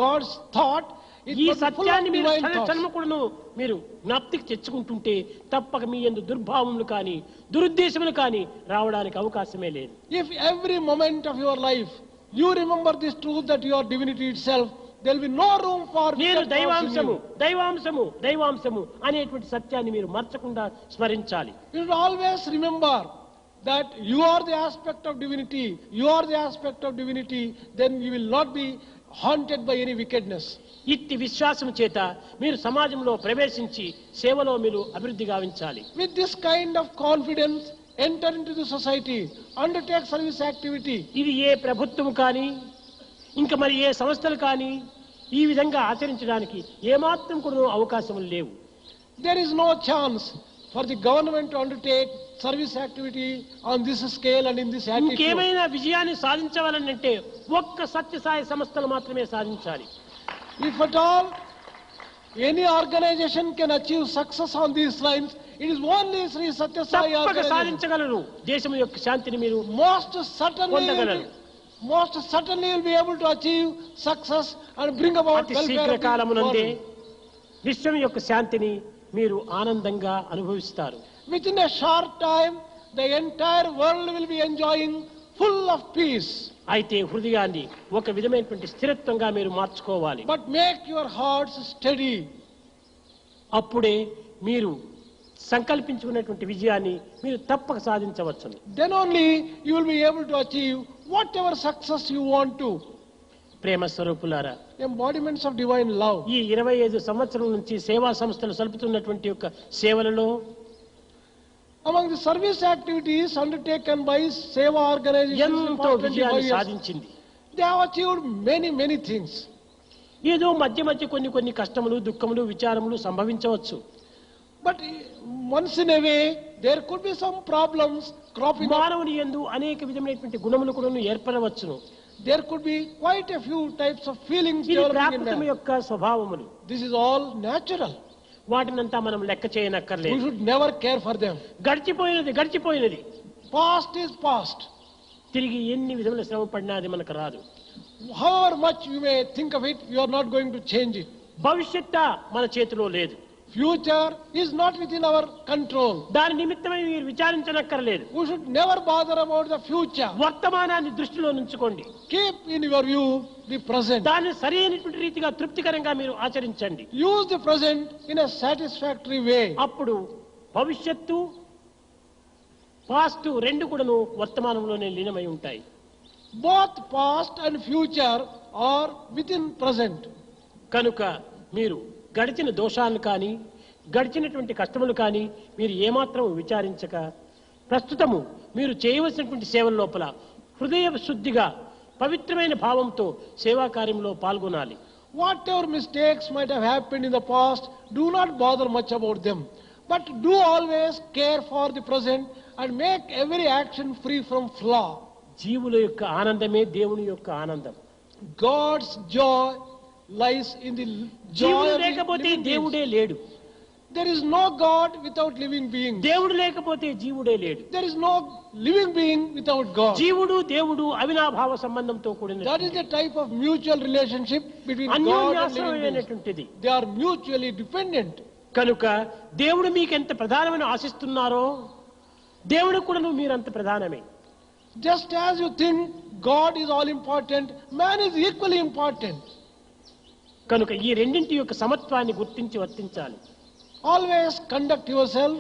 God's thought, it ఈ must be full of సత్యాన్ని మీరు divine thoughts. క్షణముకుడును మీరు జ్ఞాప్తికి తెచ్చుకుంటుంటే తప్పక మీ యందు దుర్భావములు కానీ దురుద్దేశములు కానీ రావడానికి అవకాశమే లేదు. If every moment of your life you remember this truth that you are divinity itself, there will be no room for నేను wicked thoughts in దైవాంశము you. దైవాంశము దైవాంశము అనేటువంటి సత్యాన్ని మీరు మర్చకుండా స్మరించాలి. You should always remember that you are the aspect of divinity. You are the aspect of divinity. Then you will not be haunted by any wickedness. ఇట్టి విశ్వాసం చేత మీరు సమాజంలో ప్రవేశించి సేవలో మీరు అభివృద్ధి గావించాలి. With this kind of confidence, enter into the society, undertake service activity. ఇది ఏ ప్రభుత్వం కానీ ఇంకా మరి ఏ సంస్థలు కానీ ఈ విధంగా ఆచరించడానికి ఏమాత్రం కూడా అవకాశం లేవు. There is no chance for the government to undertake service activity on this scale and in this attitude. ఇంకేమైనా విజయాన్ని సాధించవాలంటే ఒక్క సత్యసాయి సంస్థలు మాత్రమే సాధించాలి. If at all any organization can achieve success on these lines, it is only Sri Satya Sai తప్పక organization. సాధించగలరు. దేశం యొక్క శాంతిని మీరు Most certainly పొందగలరు. will be able to achieve success and bring about అతి welfare శీఘ్ర of the కాలమునందే world. విశ్వం యొక్క శాంతిని మీరు ఆనందంగా అనుభవిస్తారు. Within a short time, the entire world will be enjoying full of peace. అయితే హృదయాన్ని ఒక విధమైనటువంటి స్థిరత్వంగా మీరు మార్చుకోవాలి. But make your hearts steady. అప్పుడే మీరు సంకల్పించుకున్నటువంటి విజయాన్ని మీరు తప్పక సాధించవచ్చును. Then only you will be able to achieve whatever success you want to. ప్రేమ స్వరూపులారా, Embodiments of divine love. ఈ 25 సంవత్సరాల నుంచి సేవా సంస్థలు సలుపుతున్నటువంటి యొక్క సేవలలో Among the service activities undertaken by Seva organizations in the ఎంతో past 25 విజయాన్ని years, సాధించింది. they have achieved many things. ఏదో మధ్య మధ్య కొన్ని కష్టములు, దుఃఖములు, విచారములు సంభవించవచ్చు. But once in a way, there could be some problems cropping up. మానవుని యందు అనేక విధమైనటువంటి గుణములు కూడా ఏర్పడవచ్చును. There could be quite a few types of feelings ఇది developing in ప్రాకృతం man. యొక్క స్వభావములు. This is all natural. వాటినంతా మనం లెక్క We చేయనక్కర్లేదు. should never care for them. గడిచిపోయినది Past is past. తిరిగి ఎన్ని విధముల శ్రమ పడినా అది మనకు రాదు. However much you may think of it, you are not going to change it. భవిష్యత్తు మన చేతిలో లేదు. Future is not within our control. దాని నిమిత్తమై మీరు విచారించనక్కర్లేదు. We should never bother about the future. వర్తమానాన్ని దృష్టిలో ఉంచుకోండి. Keep in your view the present. దాన్ని సరైనటువంటి రీతిగా తృప్తికరంగా మీరు ఆచరించండి. Use the present in a satisfactory way. అప్పుడు భవిష్యత్తు, పాస్ట్ రెండు కూడాను వర్తమానంలోనే లీనమై ఉంటాయి. Both past and future are within present. కనుక మీరు గడిచిన దోషాలను కానీ గడిచినటువంటి కష్టములు కానీ మీరు ఏమాత్రం విచారించక ప్రస్తుతము మీరు చేయవలసినటువంటి సేవల లోపల హృదయ శుద్ధిగా పవిత్రమైన భావంతో సేవా కార్యంలో పాల్గొనాలి. Whatever mistakes might have happened in the past, do not bother much about them. But do always care for the present and make every action free from flaw. జీవుల యొక్క ఆనందమే దేవుని యొక్క ఆనందం. God's joy lies in the joy జీవుడు of the లేకపోతే living beings. దేవుడే లేడు. There is no God without living beings. దేవుడు లేకపోతే జీవుడే లేడు. There is no living being without God. జీవుడు దేవుడు అవినాభావ సంబంధంతో కూడిన That is the type of mutual relationship between God and living beings. అన్యోన్యాశ్రయమైనటువంటిది. They are mutually dependent. కనుక దేవుడు మీకు ఎంత ప్రధానమైన ఆశిస్తున్నారో దేవుడు కూడా మీరంత ప్రధానమే. Just as you think God is all important, man is equally important. కనుక ఈ రెండింటి యొక్క సమత్వాన్ని గుర్తించి వర్తించాలి. Always conduct yourself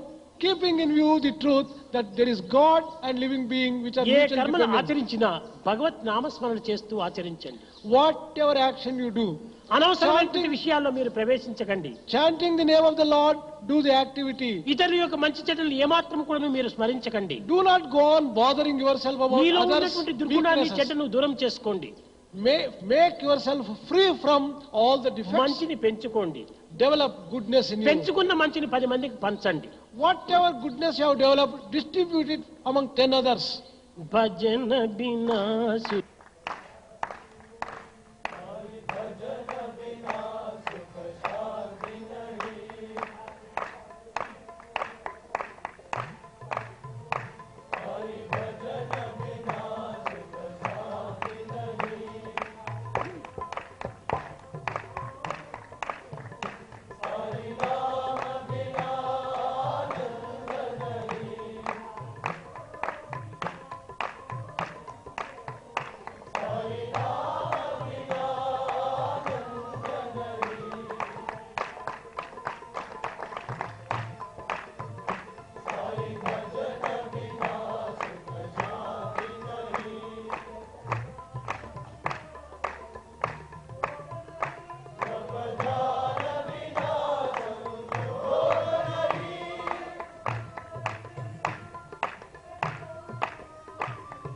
keeping in view the truth that there is God and living being which are A mutually కర్మను dependent. ఆచరించినా భగవత్ నామస్మరణ చేస్తూ ఆచరించండి. Whatever action you do, అనవసరమైన విషయాల్లో మీరు ప్రవేశించకండి. chanting the name of the Lord, do the activity. ఇతరుల యొక్క మంచి చెడ్డలు ఏమాత్రం కూడా మీరు స్మరించకండి. Do not go on bothering yourself about మీలో others' ఉన్నటువంటి దుర్గుణాన్ని weaknesses. చెడ్డను దూరం చేసుకోండి. Make yourself free from all the defects. మంచిని పెంచుకోండి. Develop goodness in you. పెంచుకున్న మంచిని 10 మందికి పంచండి. Whatever goodness you have developed, distribute it among 10 others. భజన బినాసు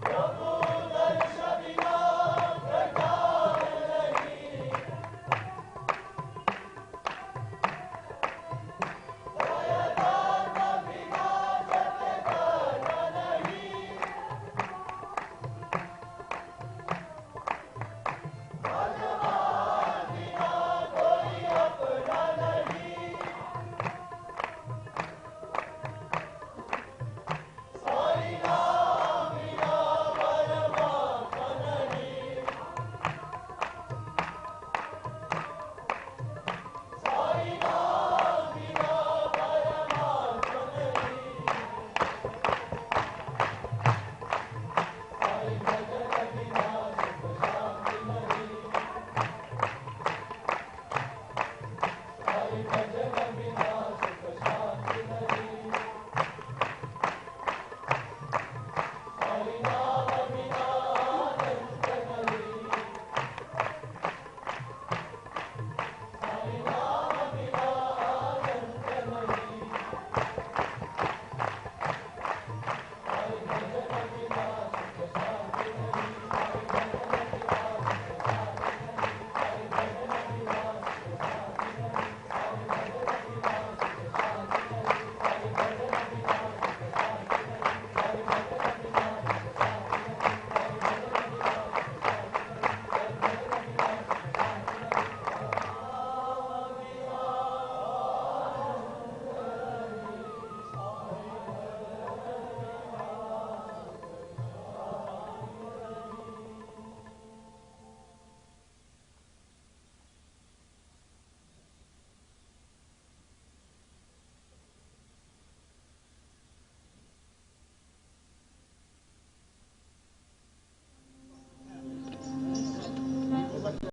Namo